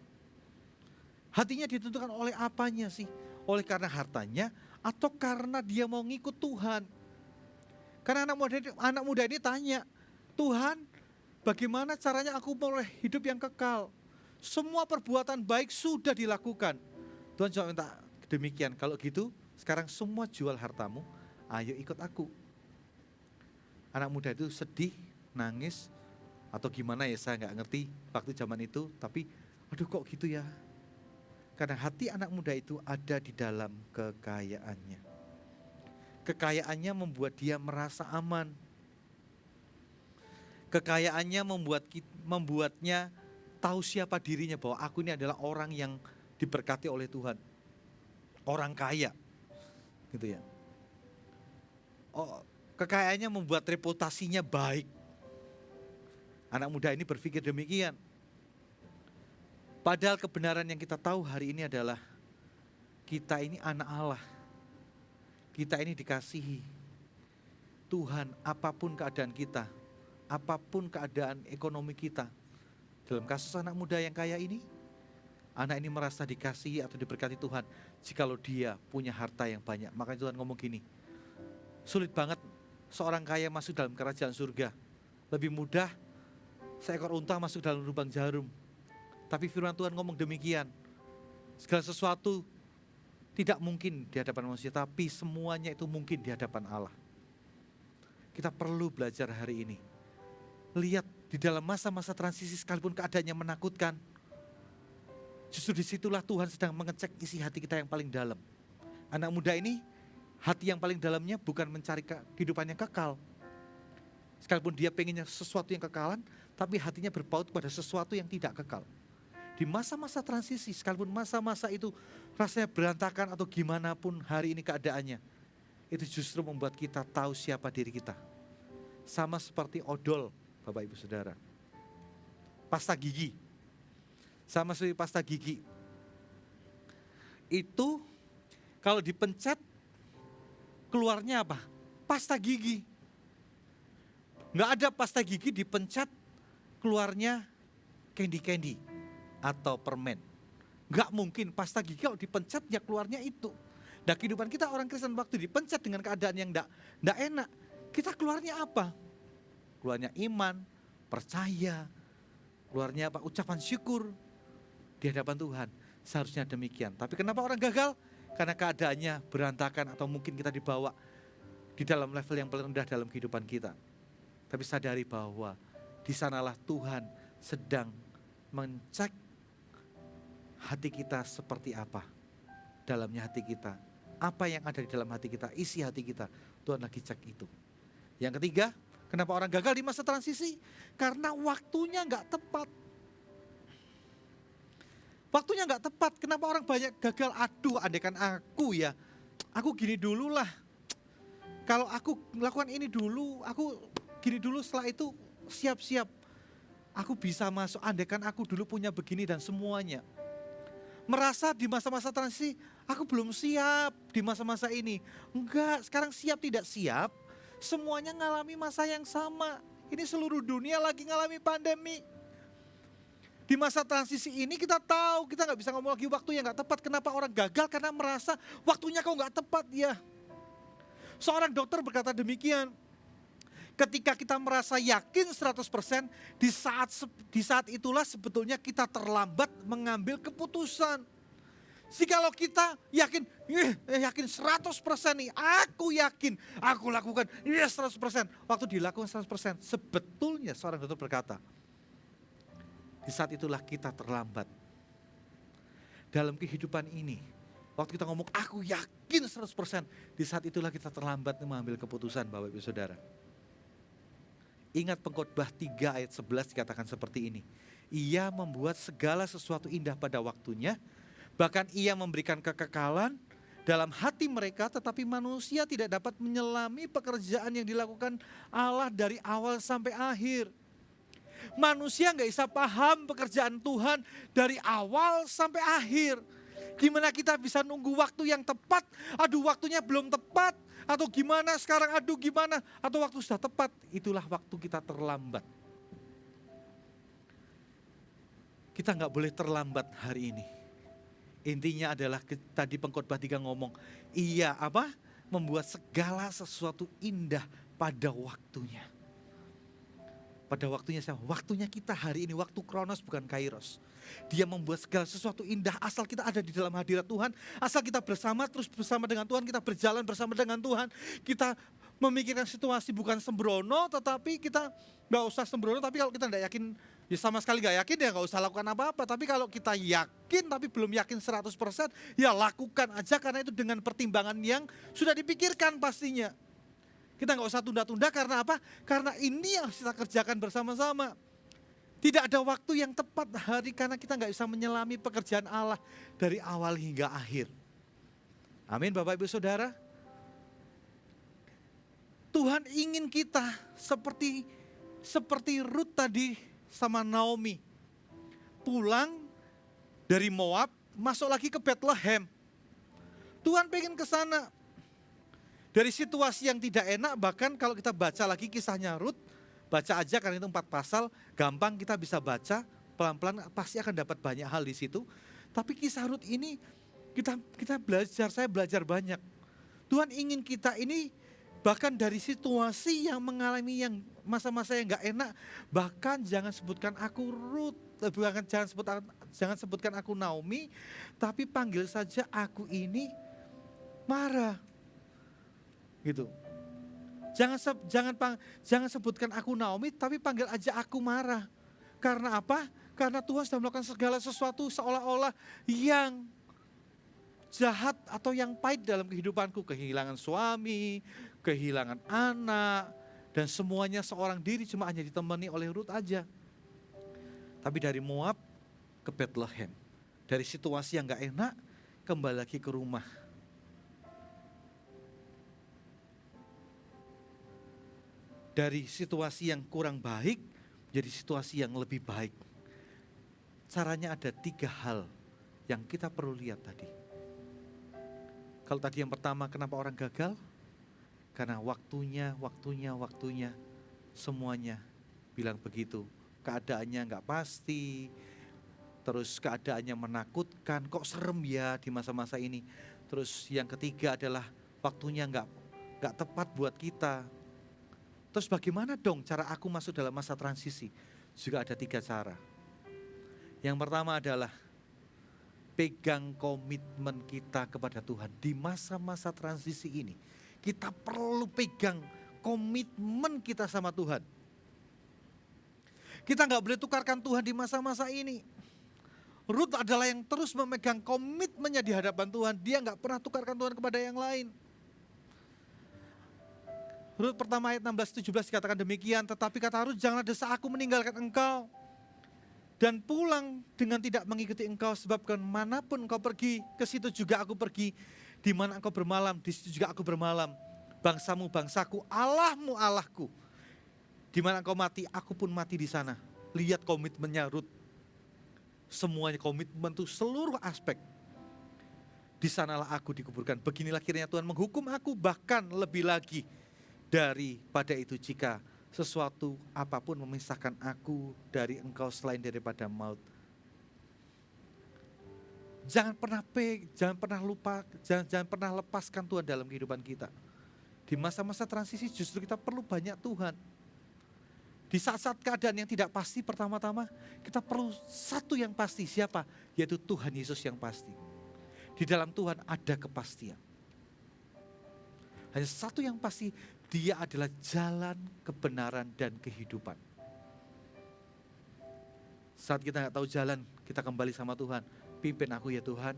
Hatinya ditentukan oleh apanya sih? Oleh karena hartanya atau karena dia mau ngikut Tuhan? Karena anak muda ini tanya, Tuhan bagaimana caranya aku boleh hidup yang kekal? Semua perbuatan baik sudah dilakukan. Tuhan cuma minta demikian, kalau gitu sekarang semua jual hartamu, ayo ikut aku. Anak muda itu sedih, nangis, atau gimana ya saya gak ngerti waktu zaman itu. Tapi aduh kok gitu ya. Karena hati anak muda itu ada di dalam kekayaannya. Kekayaannya membuat dia merasa aman. Kekayaannya membuatnya tahu siapa dirinya, bahwa aku ini adalah orang yang diberkati oleh Tuhan. Orang kaya. Gitu ya. Oh, kekayaannya membuat reputasinya baik. Anak muda ini berpikir demikian. Padahal kebenaran yang kita tahu hari ini adalah kita ini anak Allah. Kita ini dikasihi Tuhan, apapun keadaan kita, apapun keadaan ekonomi kita. Dalam kasus anak muda yang kaya ini, anak ini merasa dikasihi atau diberkati Tuhan jikalau dia punya harta yang banyak. Makanya Tuhan ngomong gini, sulit banget seorang kaya masuk dalam kerajaan surga. Lebih mudah seekor unta masuk dalam lubang jarum. Tapi firman Tuhan ngomong demikian, segala sesuatu tidak mungkin di hadapan manusia, tapi semuanya itu mungkin di hadapan Allah. Kita perlu belajar hari ini. Lihat di dalam masa-masa transisi sekalipun keadaannya menakutkan, justru disitulah Tuhan sedang mengecek isi hati kita yang paling dalam. Anak muda ini, hati yang paling dalamnya bukan mencari kehidupan yang kekal. Sekalipun dia pengennya sesuatu yang kekalan, tapi hatinya berpaut pada sesuatu yang tidak kekal. Di masa-masa transisi, sekalipun masa-masa itu rasanya berantakan atau gimana pun hari ini keadaannya, itu justru membuat kita tahu siapa diri kita. Sama seperti odol, Bapak Ibu Saudara. Pasta gigi. Sama seperti pasta gigi. Itu kalau dipencet, keluarnya apa? Pasta gigi. Nggak ada pasta gigi dipencet, keluarnya candy-candy atau permen. Nggak mungkin pasta gigi kalau dipencet ya keluarnya itu. Nah kehidupan kita orang Kristen waktu dipencet dengan keadaan yang nggak enak, kita keluarnya apa? Keluarnya iman, percaya, keluarnya apa? Ucapan syukur di hadapan Tuhan. Seharusnya demikian. Tapi kenapa orang gagal? Karena keadaannya berantakan atau mungkin kita dibawa di dalam level yang paling rendah dalam kehidupan kita. Tapi sadari bahwa di sanalah Tuhan sedang mencek hati kita seperti apa. Dalamnya hati kita, apa yang ada di dalam hati kita, isi hati kita, Tuhan lagi cek itu. Yang ketiga, kenapa orang gagal di masa transisi? Karena waktunya gak tepat. Waktunya gak tepat, kenapa orang banyak gagal? Aduh, andaikan aku ya, aku gini dulu lah. Kalau aku melakukan ini dulu, aku gini dulu, setelah itu siap-siap. Aku bisa masuk, andaikan aku dulu punya begini dan semuanya. Merasa di masa-masa transisi, aku belum siap di masa-masa ini. Enggak, sekarang siap tidak siap, semuanya ngalami masa yang sama. Ini seluruh dunia lagi ngalami pandemi. Di masa transisi ini kita tahu, kita gak bisa ngomong lagi waktu yang gak tepat. Kenapa orang gagal? Karena merasa waktunya kok gak tepat ya. Seorang dokter berkata demikian, ketika kita merasa yakin 100%, di saat itulah sebetulnya kita terlambat mengambil keputusan. Jikalau kita yakin 100% nih, aku yakin, aku lakukan 100%. Waktu dilakukan 100%, sebetulnya seorang dokter berkata, di saat itulah kita terlambat. Dalam kehidupan ini, waktu kita ngomong aku yakin 100%, di saat itulah kita terlambat mengambil keputusan, Bapak Ibu Saudara. Ingat Pengkhotbah 3 ayat 11 dikatakan seperti ini. Ia membuat segala sesuatu indah pada waktunya, bahkan ia memberikan kekekalan dalam hati mereka, tetapi manusia tidak dapat menyelami pekerjaan yang dilakukan Allah dari awal sampai akhir. Manusia gak bisa paham pekerjaan Tuhan dari awal sampai akhir. Gimana kita bisa nunggu waktu yang tepat, aduh waktunya belum tepat, atau gimana sekarang, aduh gimana, atau waktu sudah tepat, itulah waktu kita terlambat. Kita gak boleh terlambat hari ini. Intinya adalah tadi Pengkhotbah 3 ngomong, ia membuat segala sesuatu indah pada waktunya. Pada waktunya siapa? Waktunya kita hari ini, waktu Kronos bukan Kairos. Dia membuat segala sesuatu indah asal kita ada di dalam hadirat Tuhan. Asal kita terus bersama dengan Tuhan, kita berjalan bersama dengan Tuhan. Kita memikirkan situasi bukan sembrono, tetapi kita gak usah sembrono. Tapi kalau kita gak yakin, ya sama sekali gak yakin, ya gak usah lakukan apa-apa. Tapi kalau kita yakin tapi belum yakin 100%, ya lakukan aja karena itu dengan pertimbangan yang sudah dipikirkan pastinya. Kita gak usah tunda-tunda karena apa? Karena ini yang kita kerjakan bersama-sama. Tidak ada waktu yang tepat hari karena kita gak bisa menyelami pekerjaan Allah dari awal hingga akhir. Amin Bapak Ibu Saudara. Tuhan ingin kita seperti Ruth tadi sama Naomi. Pulang dari Moab, masuk lagi ke Bethlehem. Tuhan pengen ke sana. Dari situasi yang tidak enak, bahkan kalau kita baca lagi kisahnya Ruth, baca aja karena itu 4 pasal, gampang kita bisa baca, pelan-pelan pasti akan dapat banyak hal di situ. Tapi kisah Ruth ini kita belajar, saya belajar banyak. Tuhan ingin kita ini bahkan dari situasi yang mengalami yang masa-masa yang gak enak, bahkan jangan sebutkan aku Ruth, bahkan jangan sebutkan aku Naomi, tapi panggil saja aku ini Mara. Gitu. Jangan sebutkan aku Naomi, tapi panggil aja aku Mara. Karena apa? Karena Tuhan sudah melakukan segala sesuatu seolah-olah yang jahat atau yang pahit dalam kehidupanku. Kehilangan suami, kehilangan anak, dan semuanya seorang diri cuma hanya ditemani oleh Ruth aja. Tapi dari Moab ke Bethlehem, dari situasi yang gak enak, kembali lagi ke rumah. Dari situasi yang kurang baik, menjadi situasi yang lebih baik. Caranya ada 3 hal yang kita perlu lihat tadi. Kalau tadi yang pertama, kenapa orang gagal? Karena waktunya, semuanya bilang begitu. Keadaannya gak pasti, terus keadaannya menakutkan, kok serem ya di masa-masa ini. Terus yang ketiga adalah waktunya gak tepat buat kita. Terus bagaimana dong cara aku masuk dalam masa transisi? Juga ada 3 cara. Yang pertama adalah pegang komitmen kita kepada Tuhan. Di masa-masa transisi ini, kita perlu pegang komitmen kita sama Tuhan. Kita nggak boleh tukarkan Tuhan di masa-masa ini. Ruth adalah yang terus memegang komitmennya di hadapan Tuhan. Dia nggak pernah tukarkan Tuhan kepada yang lain. Rut pertama ayat 16-17 dikatakan demikian, tetapi kata Rut, janganlah desak aku meninggalkan engkau dan pulang dengan tidak mengikuti engkau, sebab kemanapun engkau pergi, ke situ juga aku pergi. Di mana engkau bermalam, di situ juga aku bermalam. Bangsamu bangsaku, Allahmu Allahku. Di mana engkau mati, aku pun mati di sana. Lihat komitmennya Rut. Semuanya komitmen itu seluruh aspek. Di sanalah aku dikuburkan. Beginilah kiranya Tuhan menghukum aku, bahkan lebih lagi daripada itu, jika sesuatu apapun memisahkan aku dari engkau selain daripada maut. Jangan pernah lupa, jangan pernah lepaskan Tuhan dalam kehidupan kita. Di masa-masa transisi justru kita perlu banyak Tuhan. Di saat-saat keadaan yang tidak pasti, pertama-tama kita perlu satu yang pasti. Siapa? Yaitu Tuhan Yesus yang pasti. Di dalam Tuhan ada kepastian. Hanya satu yang pasti, Dia adalah jalan, kebenaran, dan kehidupan. Saat kita nggak tahu jalan, kita kembali sama Tuhan. Pimpin aku ya Tuhan.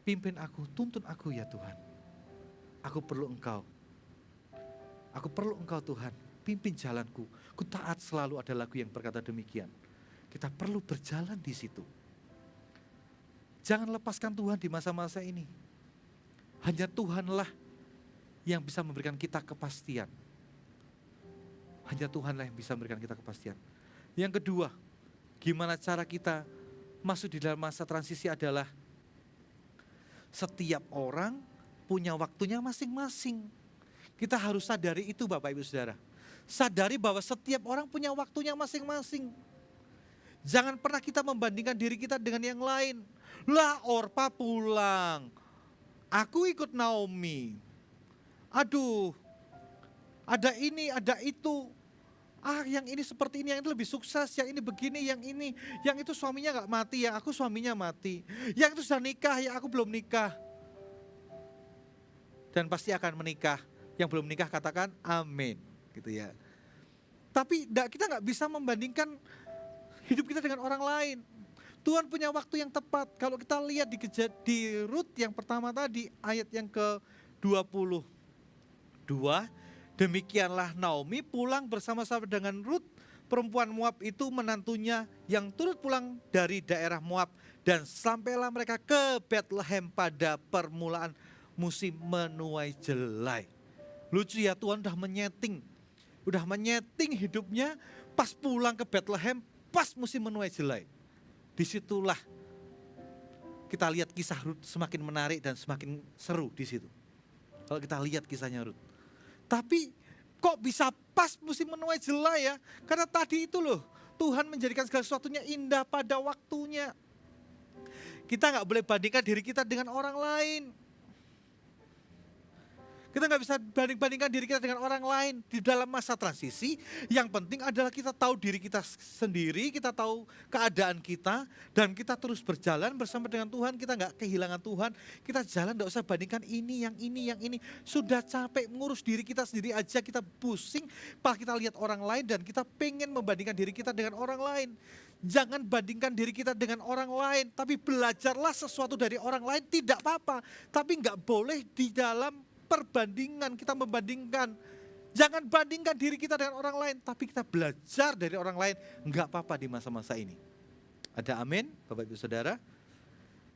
Pimpin aku, tuntun aku ya Tuhan. Aku perlu Engkau. Aku perlu Engkau Tuhan. Pimpin jalanku. Ku taat selalu, ada lagu yang berkata demikian. Kita perlu berjalan di situ. Jangan lepaskan Tuhan di masa-masa ini. Hanya Tuhanlah yang bisa memberikan kita kepastian. Hanya Tuhanlah yang bisa memberikan kita kepastian. Yang kedua, gimana cara kita masuk di dalam masa transisi adalah setiap orang punya waktunya masing-masing. Kita harus sadari itu Bapak Ibu Saudara. Sadari bahwa setiap orang punya waktunya masing-masing. Jangan pernah kita membandingkan diri kita dengan yang lain. Lah Orpa pulang, aku ikut Naomi. Aduh, ada ini, ada itu. Yang ini seperti ini, yang itu lebih sukses, yang ini begini, yang itu suaminya gak mati, yang aku suaminya mati. Yang itu sudah nikah, yang aku belum nikah. Dan pasti akan menikah. Yang belum nikah katakan amin, gitu ya. Tapi kita gak bisa membandingkan hidup kita dengan orang lain. Tuhan punya waktu yang tepat. Kalau kita lihat di Rut yang pertama tadi, ayat yang ke-22, demikianlah Naomi pulang bersama-sama dengan Rut, perempuan Moab itu menantunya yang turut pulang dari daerah Moab, dan sampailah mereka ke Bethlehem pada permulaan musim menuai jelai. Lucu ya, Tuhan udah menyeting hidupnya pas pulang ke Bethlehem, pas musim menuai jelai. Disitulah kita lihat kisah Rut semakin menarik dan semakin seru di situ. Kalau kita lihat kisahnya Rut. Tapi kok bisa pas musim menuai jelai ya? Karena tadi itu loh, Tuhan menjadikan segala sesuatunya indah pada waktunya. Kita gak boleh bandingkan diri kita dengan orang lain. Kita gak bisa banding-bandingkan diri kita dengan orang lain di dalam masa transisi. Yang penting adalah kita tahu diri kita sendiri, kita tahu keadaan kita, dan kita terus berjalan bersama dengan Tuhan. Kita gak kehilangan Tuhan, kita jalan gak usah bandingkan ini, yang ini. Sudah capek mengurus diri kita sendiri aja, kita pusing, malah kita lihat orang lain dan kita pengen membandingkan diri kita dengan orang lain. Jangan bandingkan diri kita dengan orang lain, tapi belajarlah sesuatu dari orang lain, tidak apa-apa. Tapi gak boleh di dalam perbandingan, kita membandingkan. Jangan bandingkan diri kita dengan orang lain, tapi kita belajar dari orang lain. Enggak apa-apa di masa-masa ini. Ada amin, Bapak Ibu Saudara?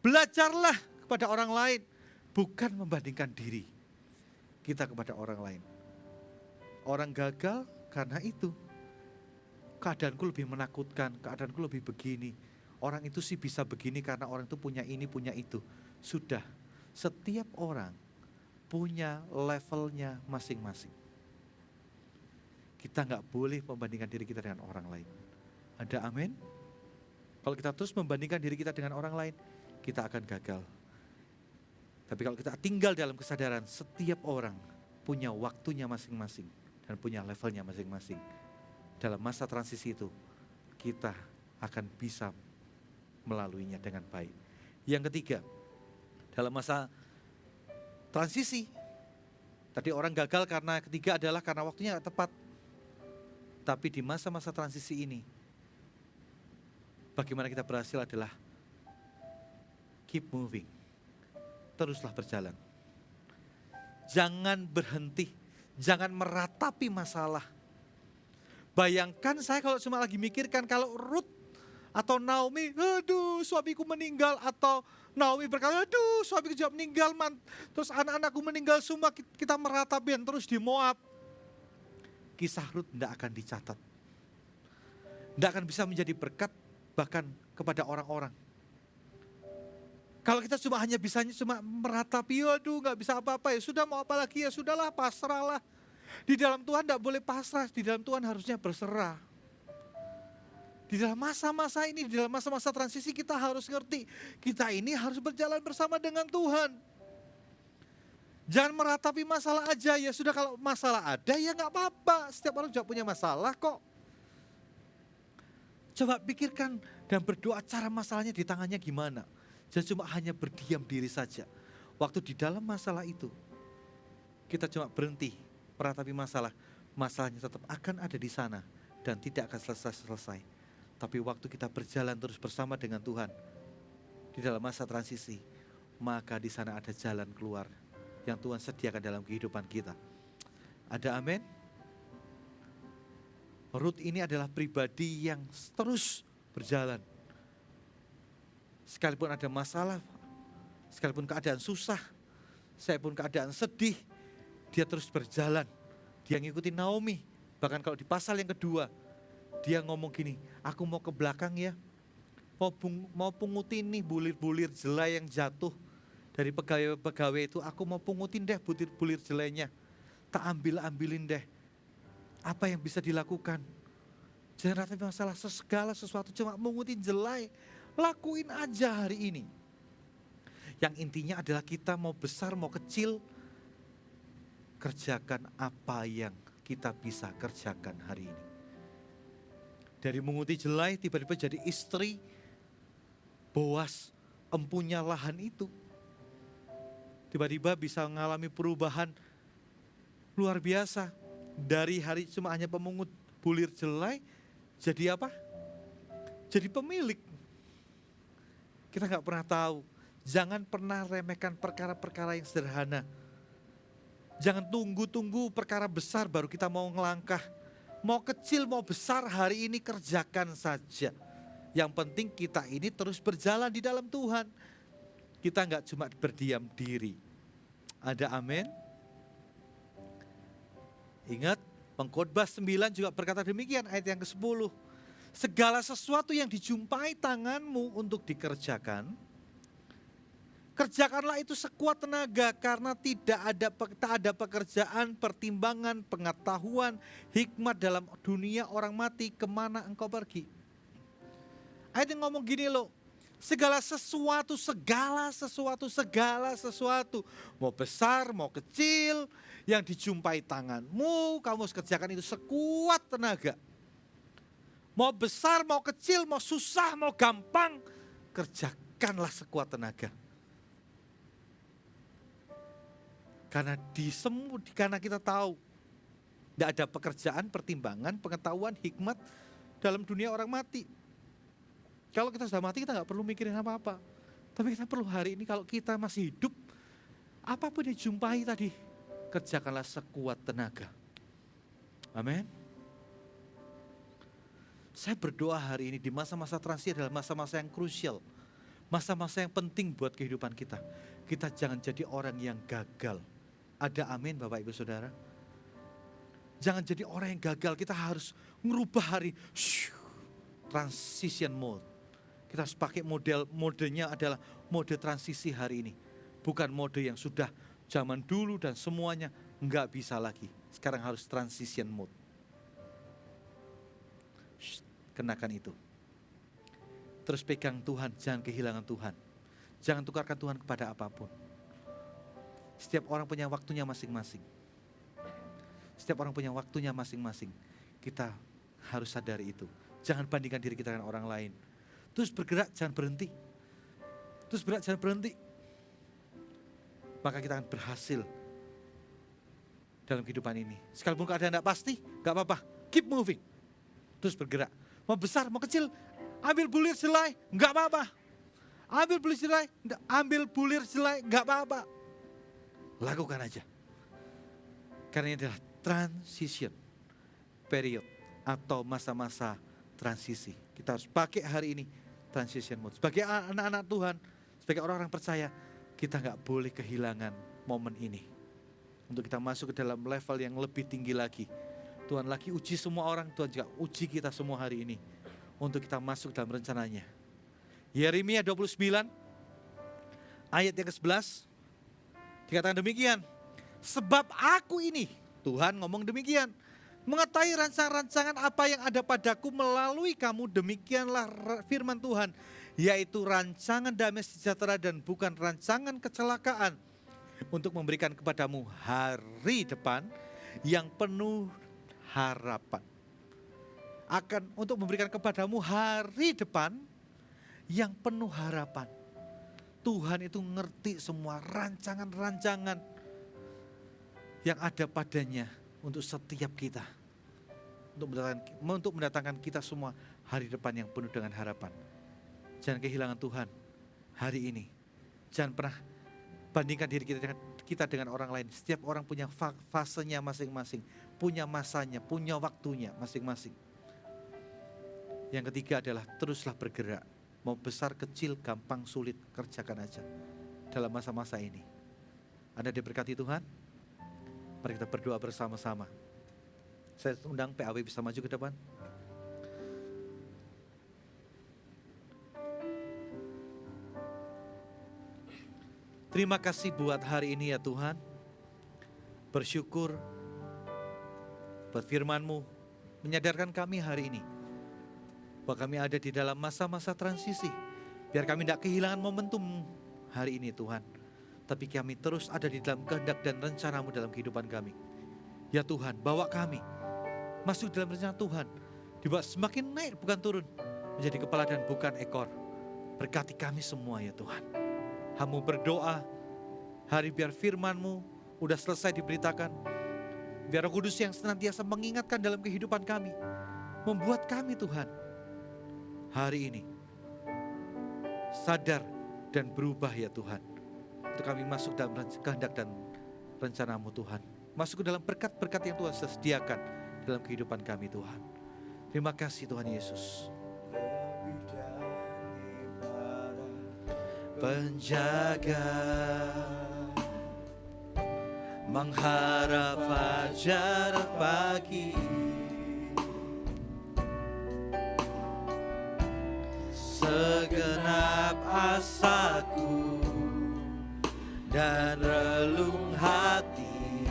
Belajarlah kepada orang lain, bukan membandingkan diri kita kepada orang lain. Orang gagal karena itu. Keadaanku lebih menakutkan, keadaanku lebih begini. Orang itu sih bisa begini karena orang itu punya ini, punya itu. Sudah, setiap orang punya levelnya masing-masing. Kita nggak boleh membandingkan diri kita dengan orang lain. Ada amin? Kalau kita terus membandingkan diri kita dengan orang lain, kita akan gagal. Tapi kalau kita tinggal dalam kesadaran, setiap orang punya waktunya masing-masing dan punya levelnya masing-masing. Dalam masa transisi itu, kita akan bisa melaluinya dengan baik. Yang ketiga, dalam masa transisi, tadi orang gagal karena ketiga adalah karena waktunya gak tepat. Tapi di masa-masa transisi ini, bagaimana kita berhasil adalah keep moving. Teruslah berjalan. Jangan berhenti, jangan meratapi masalah. Bayangkan saya kalau cuma lagi mikirkan kalau Ruth atau Naomi, aduh suamiku meninggal, atau Naomi berkata, aduh suamiku juga meninggal, terus anak-anakku meninggal semua, kita meratapi yang terus di Moab. Kisah Ruth tidak akan dicatat. Tidak akan bisa menjadi berkat bahkan kepada orang-orang. Kalau kita hanya bisanya meratapi, aduh gak bisa apa-apa, ya sudah mau apa lagi, ya sudahlah pasrahlah. Di dalam Tuhan tidak boleh pasrah, di dalam Tuhan harusnya berserah. Di dalam masa-masa ini, di dalam masa-masa transisi kita harus ngerti, kita ini harus berjalan bersama dengan Tuhan. Jangan meratapi masalah aja, ya sudah kalau masalah ada ya gak apa-apa, setiap orang juga punya masalah kok. Coba pikirkan dan berdoa cara masalahnya di tangannya gimana. Jangan cuma hanya berdiam diri saja. Waktu di dalam masalah itu, kita cuma berhenti meratapi masalah, masalahnya tetap akan ada di sana dan tidak akan selesai-selesai. Tapi waktu kita berjalan terus bersama dengan Tuhan, di dalam masa transisi, maka di sana ada jalan keluar yang Tuhan sediakan dalam kehidupan kita. Ada amin? Ruth ini adalah pribadi yang terus berjalan. Sekalipun ada masalah, sekalipun keadaan susah, sekalipun keadaan sedih, dia terus berjalan. Dia ngikutin Naomi. Bahkan kalau di pasal yang kedua, dia ngomong gini, aku mau ke belakang ya, mau pungutin nih bulir-bulir jelai yang jatuh dari pegawai-pegawai itu, aku mau pungutin deh bulir jelainya. Tak ambilin deh. Apa yang bisa dilakukan? Jangan ratapi masalah, segala sesuatu cuma mengutin jelai. Lakuin aja hari ini. Yang intinya adalah kita mau besar mau kecil, kerjakan apa yang kita bisa kerjakan hari ini. Dari menguti jelai tiba-tiba jadi istri Boas, empunya lahan itu. Tiba-tiba bisa mengalami perubahan luar biasa. Dari hari cuma hanya pemungut bulir jelai, jadi apa? Jadi pemilik. Kita gak pernah tahu. Jangan pernah remehkan perkara-perkara yang sederhana. Jangan tunggu-tunggu perkara besar baru kita mau ngelangkah. Mau kecil mau besar hari ini kerjakan saja. Yang penting kita ini terus berjalan di dalam Tuhan. Kita gak cuma berdiam diri. Ada amin? Ingat, Pengkhotbah 9 juga berkata demikian, ayat yang ke-10. Segala sesuatu yang dijumpai tanganmu untuk dikerjakan, kerjakanlah itu sekuat tenaga, karena tak ada pekerjaan, pertimbangan, pengetahuan, hikmat dalam dunia orang mati, kemana engkau pergi. Ayat yang ngomong gini loh, segala sesuatu, mau besar, mau kecil, yang dijumpai tanganmu, kamu harus kerjakan itu sekuat tenaga. Mau besar, mau kecil, mau susah, mau gampang, kerjakanlah sekuat tenaga. Karena kita tahu, tidak ada pekerjaan, pertimbangan, pengetahuan, hikmat dalam dunia orang mati. Kalau kita sudah mati, kita nggak perlu mikirin apa-apa. Tapi kita perlu hari ini, kalau kita masih hidup, apapun yang dijumpai tadi, kerjakanlah sekuat tenaga. Amin. Saya berdoa hari ini di masa-masa transisi adalah masa-masa yang krusial. Masa-masa yang penting buat kehidupan kita. Kita jangan jadi orang yang gagal. Ada amin Bapak Ibu Saudara? Jangan jadi orang yang gagal, kita harus merubah hari. Transition mode. Kita harus pakai modenya adalah mode transisi hari ini. Bukan mode yang sudah zaman dulu dan semuanya nggak bisa lagi. Sekarang harus transition mode. Kenakan itu. Terus pegang Tuhan, jangan kehilangan Tuhan. Jangan tukarkan Tuhan kepada apapun. Setiap orang punya waktunya masing-masing. Setiap orang punya waktunya masing-masing. Kita harus sadari itu. Jangan bandingkan diri kita dengan orang lain. Terus bergerak, jangan berhenti. Terus bergerak, jangan berhenti. Maka kita akan berhasil dalam kehidupan ini. Sekalipun keadaan tidak pasti, gak apa-apa. Keep moving. terus bergerak. Mau besar, mau kecil, ambil bulir selai, enggak apa-apa. Ambil bulir selai, enggak apa-apa. Lakukan aja. Karena ini adalah transition period atau masa-masa transisi. Kita harus pakai hari ini transition mode. Sebagai anak-anak Tuhan, sebagai orang-orang percaya, kita enggak boleh kehilangan momen ini. Untuk kita masuk ke dalam level yang lebih tinggi lagi. Tuhan lagi uji semua orang, Tuhan juga uji kita semua hari ini. Untuk kita masuk dalam rencananya. Yeremia 29 ayat yang ke-11 dikatakan demikian. Sebab aku ini, Tuhan ngomong demikian, mengetahui rancangan-rancangan apa yang ada padaku melalui kamu, demikianlah firman Tuhan, yaitu rancangan damai sejahtera dan bukan rancangan kecelakaan, untuk memberikan kepadamu hari depan yang penuh harapan. Untuk memberikan kepadamu hari depan yang penuh harapan. Tuhan itu ngerti semua rancangan-rancangan yang ada padanya untuk setiap kita. Untuk mendatangkan kita semua hari depan yang penuh dengan harapan. Jangan kehilangan Tuhan hari ini. Jangan pernah bandingkan diri kita dengan orang lain. Setiap orang punya fasenya masing-masing. Punya masanya, punya waktunya masing-masing. Yang ketiga adalah teruslah bergerak. Mau besar, kecil, gampang, sulit, kerjakan aja. Dalam masa-masa ini. Anda diberkati Tuhan? Mari kita berdoa bersama-sama. Saya undang PAW bisa maju ke depan. Terima kasih buat hari ini ya Tuhan. Bersyukur buat firman-Mu menyadarkan kami hari ini bahwa kami ada di dalam masa-masa transisi. Biar kami tidak kehilangan momentum hari ini Tuhan. Tapi kami terus ada di dalam kehendak dan rencana-Mu dalam kehidupan kami. Ya Tuhan, bawa kami masuk dalam rencana Tuhan. Dibawa semakin naik bukan turun. Menjadi kepala dan bukan ekor. Berkati kami semua ya Tuhan. Hamba berdoa, hari biar firman-Mu udah selesai diberitakan. Biar Roh Kudus yang senantiasa mengingatkan dalam kehidupan kami. Membuat kami Tuhan, hari ini sadar dan berubah ya Tuhan. Untuk kami masuk dalam kehendak dan rencana-Mu Tuhan. Masuk ke dalam berkat-berkat yang Tuhan sediakan dalam kehidupan kami Tuhan. Terima kasih Tuhan Yesus. Penjaga mengharap fajar pagi, segenap asaku dan relung hati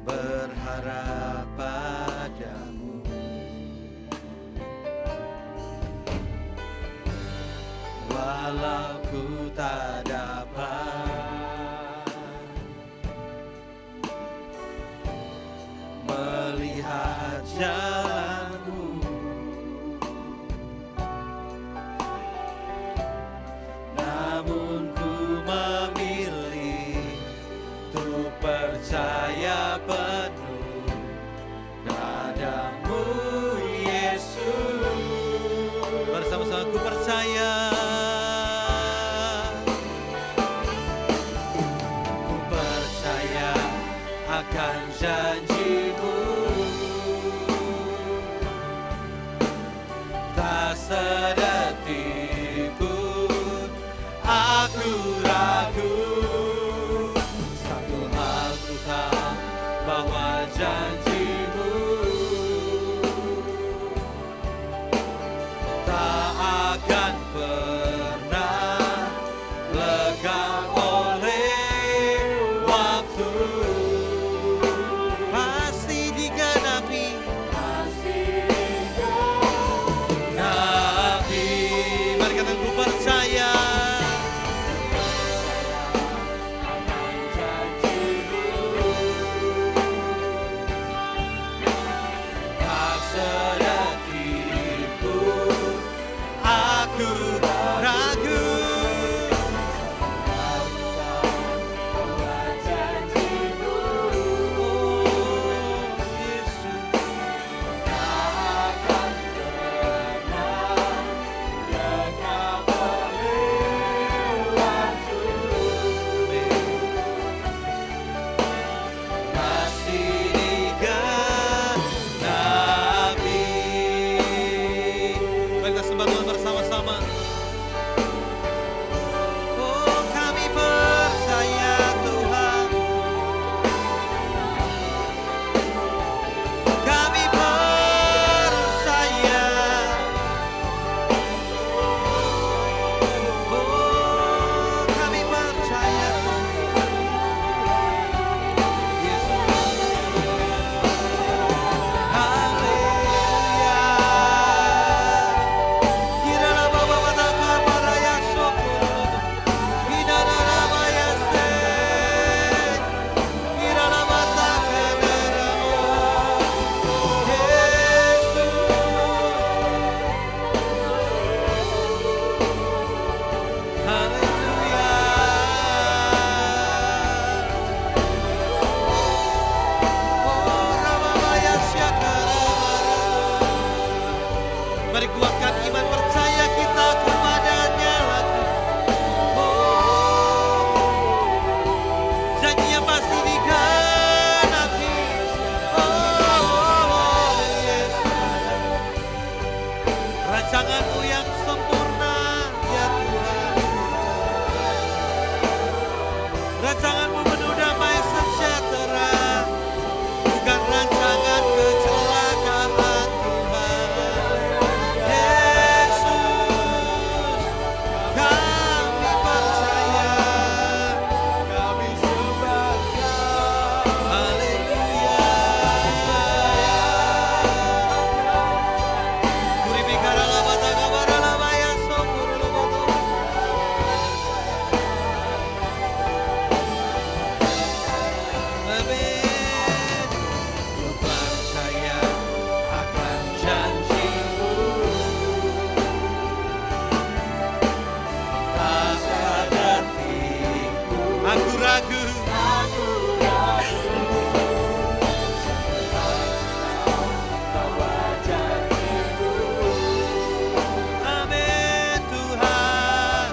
berharap padamu. Walau ku tak dapat melihat jalanmu, namun ku memilih untuk percaya penuh padamu Yesus. Bersama-sama ku percaya. Akan janji-Mu, tak sedetik pun aku ragu. Satu hal ku tahu, bahwa janji-Mu tak akan pernah lekang oleh waktu. Mari kuatkan iman percaya kita kepadanya lagi. Oh, janjinya pasti digenapi. Oh, Yesus. Rancanganmu yang sempurna ya Tuhan. Rancanganmu penuh damai sejahtera. Bukan rancangan kecelakaan Tuhan. Yesus, kami percaya, kami sembah Kau. Haleluya. Kuribi karalaba tagabaralaba ya sokuruluboto. Amin. Ku percaya akan janji-Mu. Tak ada tipu. Aku ragu. Amin Tuhan.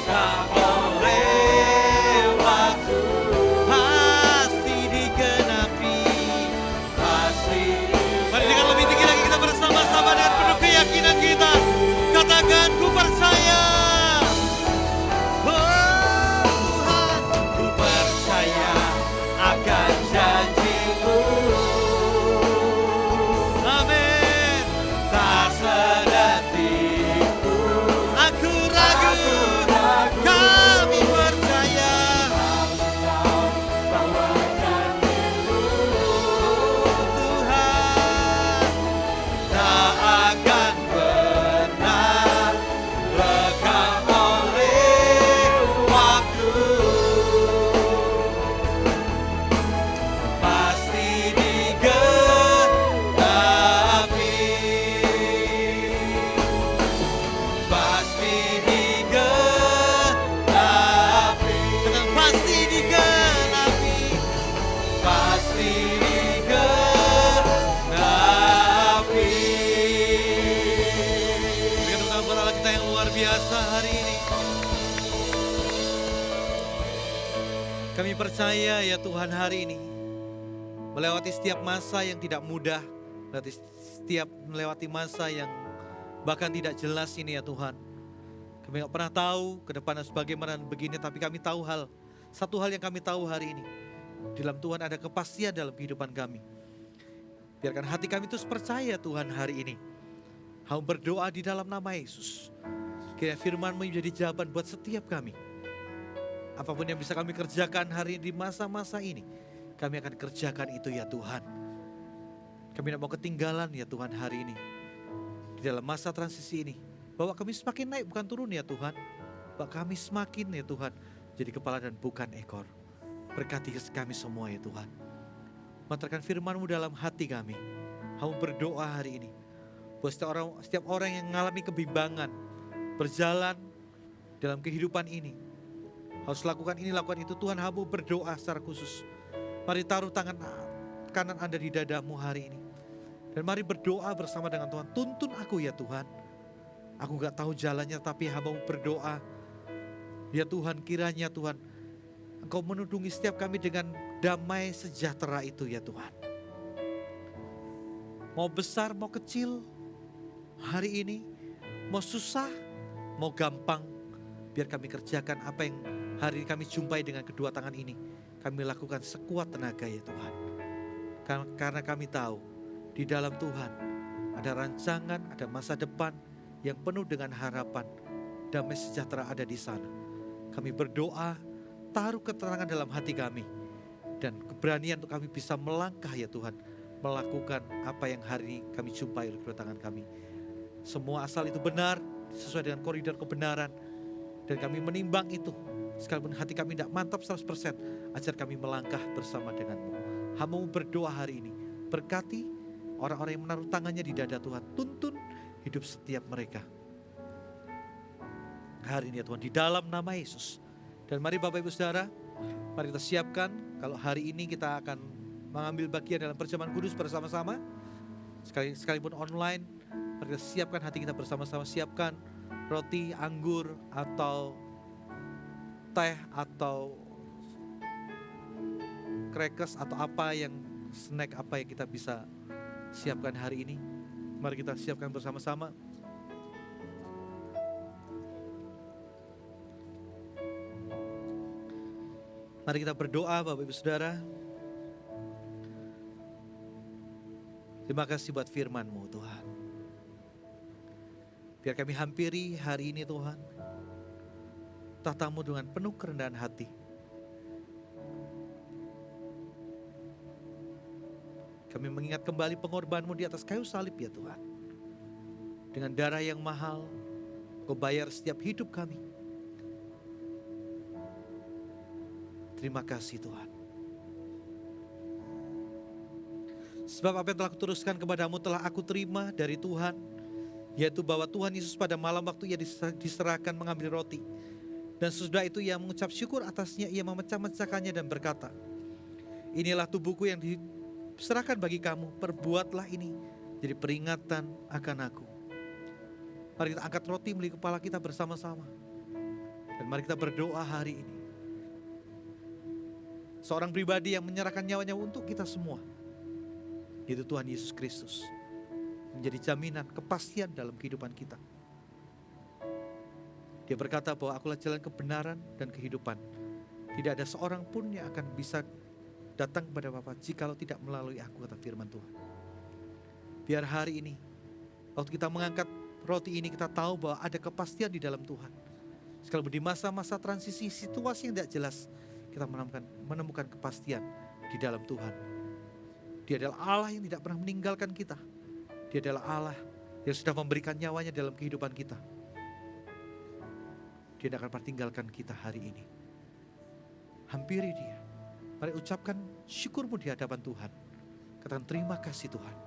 Tak oleh waktu pasti digenapi. Pasti. Mari dengan lebih tinggi lagi kita bersama-sama dengan penuh keyakinan kita. Katakan ku percaya. Oh Tuhan, ku percaya akan janji-Mu. Amin. Tak sedetik aku ragu. Kami percaya. Tuhan tak akan pernah lekang oleh waktu. Pasti digenapi. Pasti digenapi. Katakan pasti digenapi. Pasti digenapi. Berikan tepuk tangan buat Allah kita yang luar biasa hari ini. Kami percaya ya Tuhan hari ini melewati setiap masa yang tidak mudah, melewati masa yang bahkan tidak jelas ini ya Tuhan. Kami gak pernah tahu ke depan bagaimana begini, tapi kami tahu satu hal yang kami tahu hari ini. Di dalam Tuhan ada kepastian dalam kehidupan kami. Biarkan hati kami terus percaya Tuhan hari ini. Kami berdoa di dalam nama Yesus. Kiranya firman-Mu menjadi jawaban buat setiap kami. Apapun yang bisa kami kerjakan hari ini di masa-masa ini, kami akan kerjakan itu ya Tuhan. Kami tidak mau ketinggalan ya Tuhan hari ini. Di dalam masa transisi ini, bahwa kami semakin naik bukan turun ya Tuhan. Bahwa kami semakin ya Tuhan jadi kepala dan bukan ekor. Berkati kami semua ya Tuhan. Mantarkan firman-Mu dalam hati kami. Kami berdoa hari ini. Buat setiap orang yang mengalami kebimbangan, berjalan dalam kehidupan ini, harus lakukan ini, lakukan itu. Tuhan, hamba berdoa secara khusus. Mari taruh tangan kanan Anda di dadamu hari ini. Dan mari berdoa bersama dengan Tuhan. Tuntun aku ya Tuhan. Aku gak tahu jalannya, tapi hamba berdoa. Ya Tuhan, kiranya Tuhan, Engkau menudungi setiap kami dengan damai sejahtera itu ya Tuhan. Mau besar, mau kecil, hari ini, mau susah, mau gampang, biar kami kerjakan apa yang hari ini kami jumpai dengan kedua tangan ini. Kami lakukan sekuat tenaga ya Tuhan. Karena kami tahu di dalam Tuhan ada rancangan, ada masa depan yang penuh dengan harapan. Damai sejahtera ada di sana. Kami berdoa, taruh keterangan dalam hati kami. Dan keberanian untuk kami bisa melangkah ya Tuhan. Melakukan apa yang hari ini kami jumpai oleh kedua tangan kami. Semua asal itu benar, sesuai dengan koridor kebenaran. Dan kami menimbang itu. Sekalipun hati kami tidak mantap 100%, ajar kami melangkah bersama dengan-Mu. Hamba-Mu berdoa hari ini, berkati orang-orang yang menaruh tangannya di dada Tuhan. Tuntun hidup setiap mereka. Hari ini ya Tuhan, di dalam nama Yesus. Dan mari Bapak Ibu Saudara, mari kita siapkan kalau hari ini kita akan mengambil bagian dalam perjamuan kudus bersama-sama, sekalipun online, mari kita siapkan hati kita bersama-sama, siapkan roti, anggur, atau teh, atau crackers, atau apa yang snack apa yang kita bisa siapkan hari ini. Mari kita siapkan bersama-sama. Mari kita berdoa Bapak Ibu Saudara. Terima kasih buat firman-Mu Tuhan. Biar kami hampiri hari ini Tuhan, tahta-Mu dengan penuh kerendahan hati. Kami mengingat kembali pengorbanan-Mu di atas kayu salib ya Tuhan. Dengan darah yang mahal, Kau bayar setiap hidup kami. Terima kasih Tuhan. Sebab apa yang telah kuteruskan kepadamu telah aku terima dari Tuhan, yaitu bahwa Tuhan Yesus pada malam waktu ia diserahkan mengambil roti, dan sesudah itu ia mengucap syukur atasnya, ia memecah-mecahkannya dan berkata, inilah tubuhku yang diserahkan bagi kamu, perbuatlah ini jadi peringatan akan aku. Mari kita angkat roti melalui kepala kita bersama-sama, dan mari kita berdoa hari ini. Seorang pribadi yang menyerahkan nyawanya untuk kita semua, yaitu Tuhan Yesus Kristus, menjadi jaminan kepastian dalam kehidupan kita. Dia berkata bahwa akulah jalan kebenaran dan kehidupan. Tidak ada seorang pun yang akan bisa datang kepada Bapa jikalau tidak melalui aku, kata firman Tuhan. Biar hari ini, waktu kita mengangkat roti ini, kita tahu bahwa ada kepastian di dalam Tuhan. Sekalipun di masa-masa transisi, situasi yang tidak jelas, kita menemukan kepastian di dalam Tuhan. Dia adalah Allah yang tidak pernah meninggalkan kita. Dia adalah Allah yang sudah memberikan nyawanya dalam kehidupan kita. Dia tidak akan pernah tinggalkan kita hari ini. Hampiri Dia. Mari ucapkan syukurmu di hadapan Tuhan. Katakan terima kasih Tuhan.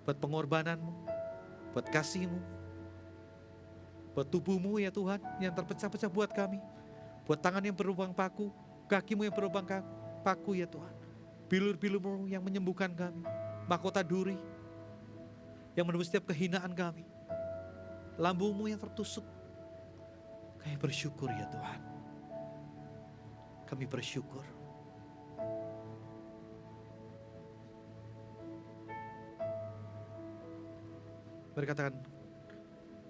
Buat pengorbananmu, buat kasihmu, buat tubuhmu ya Tuhan yang terpecah-pecah buat kami. Buat tangan yang berlubang paku, kakimu yang berlubang paku ya Tuhan. Bilur-bilurmu yang menyembuhkan kami. Mahkota duri yang menembus setiap kehinaan kami. Lambungmu yang tertusuk. Kami bersyukur ya Tuhan. Kami bersyukur. Berkatakan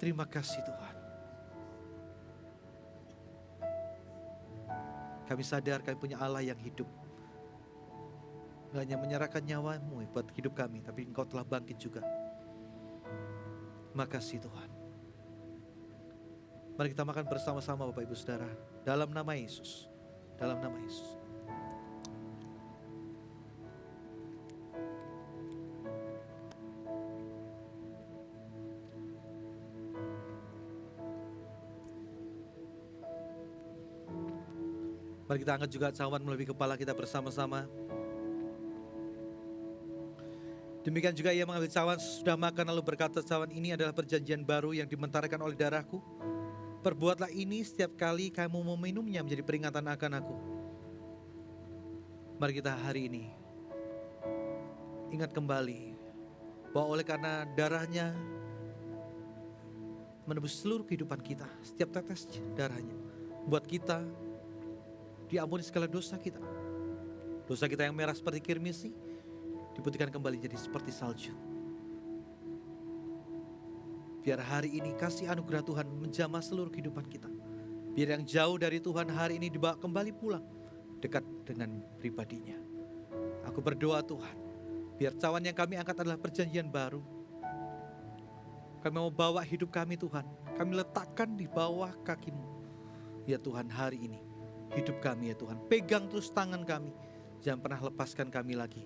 terima kasih Tuhan. Kami sadar kami punya Allah yang hidup. Gak hanya menyerahkan nyawamu buat hidup kami, tapi Engkau telah bangkit juga. Terima kasih Tuhan. Mari kita makan bersama-sama Bapak Ibu Saudara. Dalam nama Yesus. Dalam nama Yesus. Mari kita angkat juga cawan melalui kepala kita bersama-sama. Demikian juga ia mengambil cawan sesudah makan lalu berkata, cawan ini adalah perjanjian baru yang dimentarakan oleh darahku. Perbuatlah ini setiap kali kamu meminumnya menjadi peringatan akan aku. Mari kita hari ini ingat kembali bahwa oleh karena darahnya menebus seluruh kehidupan kita, setiap tetes darahnya, buat kita diampuni segala dosa kita. Dosa kita yang merah seperti kirmisi diputihkan kembali jadi seperti salju. Biar hari ini kasih anugerah Tuhan menjamah seluruh kehidupan kita. Biar yang jauh dari Tuhan hari ini dibawa kembali pulang dekat dengan pribadinya. Aku berdoa Tuhan, biar cawan yang kami angkat adalah perjanjian baru. Kami mau bawa hidup kami Tuhan, kami letakkan di bawah kaki-Mu. Ya Tuhan, hari ini hidup kami ya Tuhan, pegang terus tangan kami, jangan pernah lepaskan kami lagi.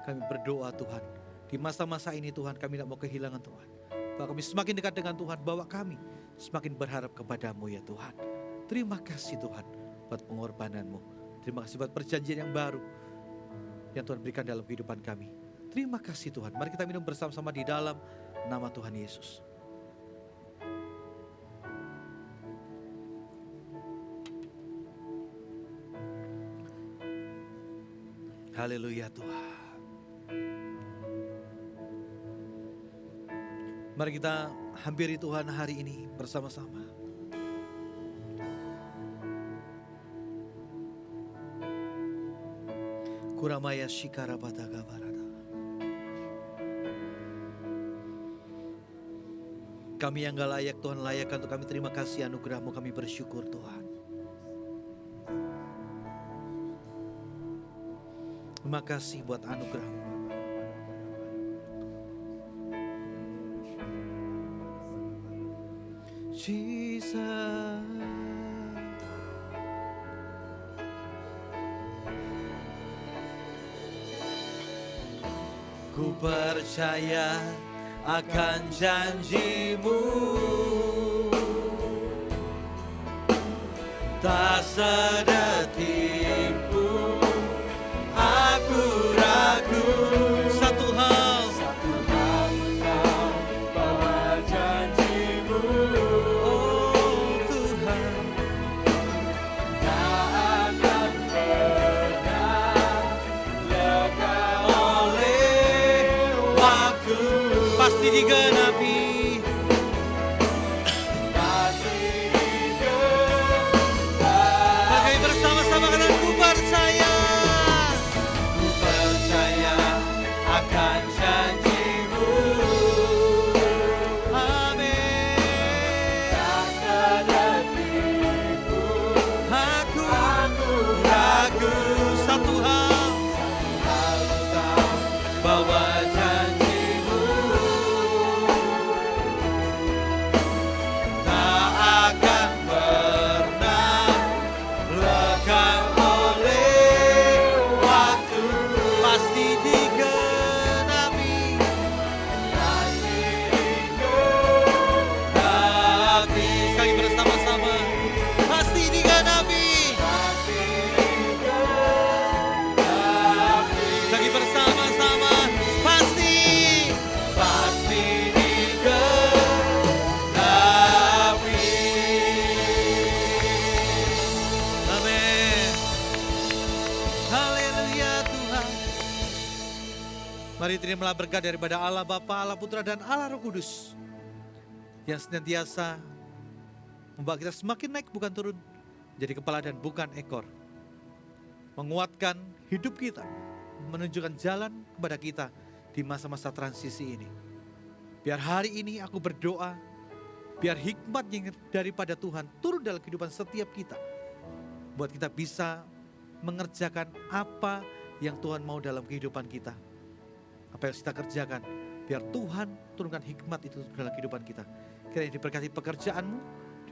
Kami berdoa Tuhan, di masa-masa ini Tuhan kami tidak mau kehilangan Tuhan. Bahwa kami semakin dekat dengan Tuhan, bahwa kami semakin berharap kepada-Mu ya Tuhan. Terima kasih Tuhan buat pengorbanan-Mu. Terima kasih buat perjanjian yang baru yang Tuhan berikan dalam kehidupan kami. Terima kasih Tuhan. Mari kita minum bersama-sama di dalam nama Tuhan Yesus. Haleluya Tuhan. Mari kita hampiri Tuhan hari ini bersama-sama. Kuramaya Shikara Pataka Barada. Kami yang gak layak Tuhan layakkan untuk kami terima kasih anugerah-Mu, kami bersyukur Tuhan. Terima kasih buat anugerah-Mu. Jesus. Ku percaya akan janji-Mu, tak sedetik pun aku ragu. Satu hal Engkau bawa janji-Mu, oh Tuhan, tak akan pernah lekang oleh waktu. Pasti digenapi. Pasti digenapi. Mari bersama-sama katakan ku percaya. Ku percaya akan janji-Mu. Amin. Tak sedetik pun aku ragu. Satu hal Engkau bawa janji-Mu, tak akan pernah lekang oleh waktu. Pasti digenapi. Pasti digenapi. Sekali bersama-sama. Pasti digenapi. Pasti digenapi. Lagi bersama-sama. Pasti digenapi. Amin. Haleluya Tuhan. Mari terimalah berkat daripada Allah Bapa, Allah Putra dan Allah Roh Kudus yang senantiasa membawa kita semakin naik bukan turun, jadi kepala dan bukan ekor, menguatkan hidup kita, menunjukkan jalan kepada kita di masa-masa transisi ini. Biar hari ini aku berdoa, biar hikmat yang daripada Tuhan turun dalam kehidupan setiap kita, buat kita bisa mengerjakan apa yang Tuhan mau dalam kehidupan kita. Apa yang kita kerjakan, biar Tuhan turunkan hikmat itu dalam kehidupan kita. Kiranya diberkati pekerjaanmu,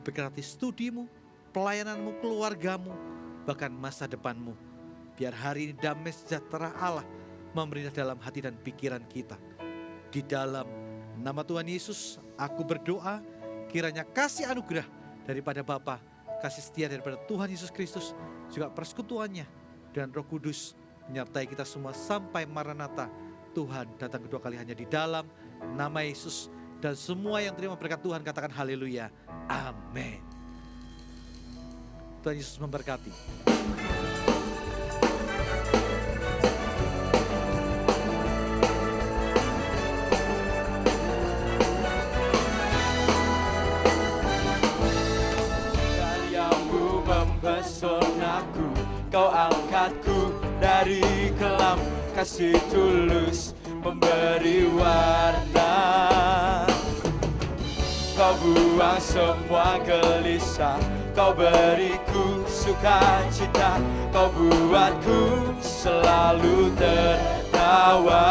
diberkati studimu, pelayananmu, keluargamu, bahkan masa depanmu. Biar hari ini damai sejahtera Allah memerintah dalam hati dan pikiran kita. Di dalam nama Tuhan Yesus, aku berdoa kiranya kasih anugerah daripada Bapa, kasih setia daripada Tuhan Yesus Kristus, juga persekutuannya dan Roh Kudus menyertai kita semua sampai Maranatha. Tuhan datang kedua kali hanya di dalam nama Yesus. Dan semua yang terima berkat Tuhan katakan haleluya. Amin. Tuhan Yesus memberkati. Karyamu mempesonaku, kau angkatku dari kelam, kasih tulus memberi warna. Kau buang semua gelisah, kau beriku sukacita, kau buatku selalu tertawa.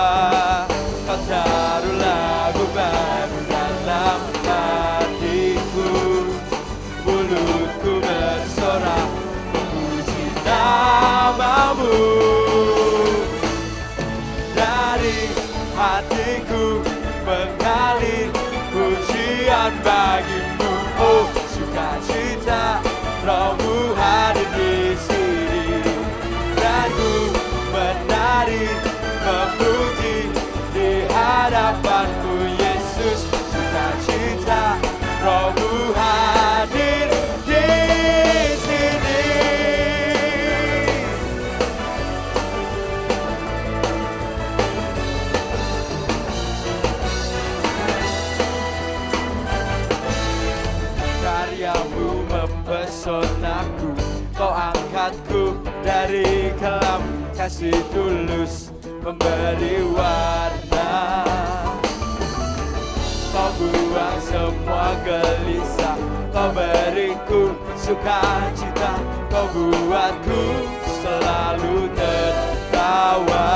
Kau taruh lagu baru dalam hatiku, mulutku bersorak memuji namamu. Dari hatiku mengalir pujian bagimu, oh sukacita, Rohmu hadir di sini, dan ku menari memuji kasih tulus memberi warna. Kau buang semua gelisah, kau beriku sukacita, kau buatku selalu tertawa.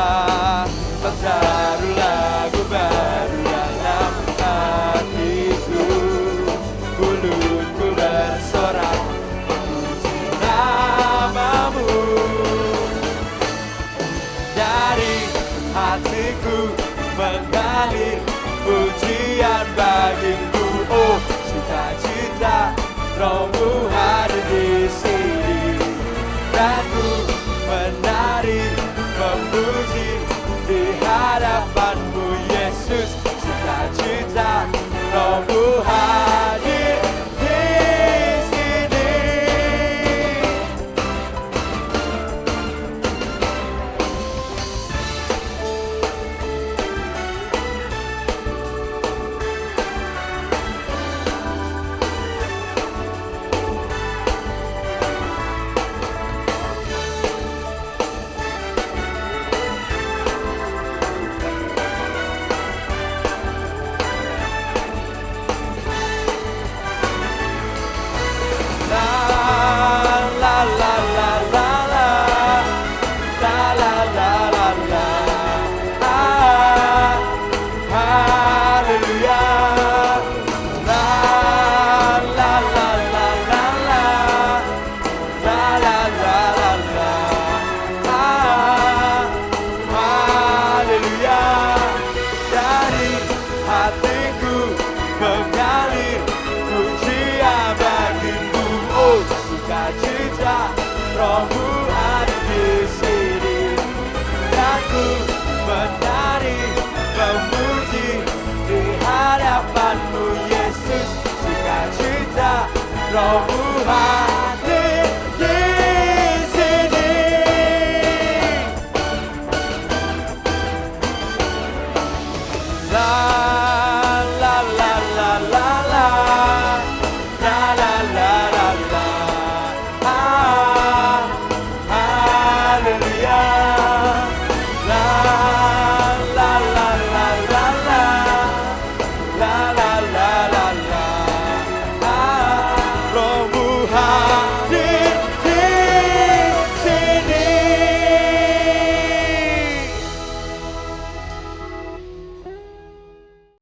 Terharu lagu baru dalam hatiku, mulutku bersorak memuji namamu. Dari hatiku mengalir pujian bagimu, oh sukacita Rohmu hadir di sini, dan ku menari memuji di hadapanmu Yesus. Sukacita Rohmu hadir di sini. Rohmu ada di sini, dan ku menari memuji di hadapanmu Yesus. Sukacita Rohmu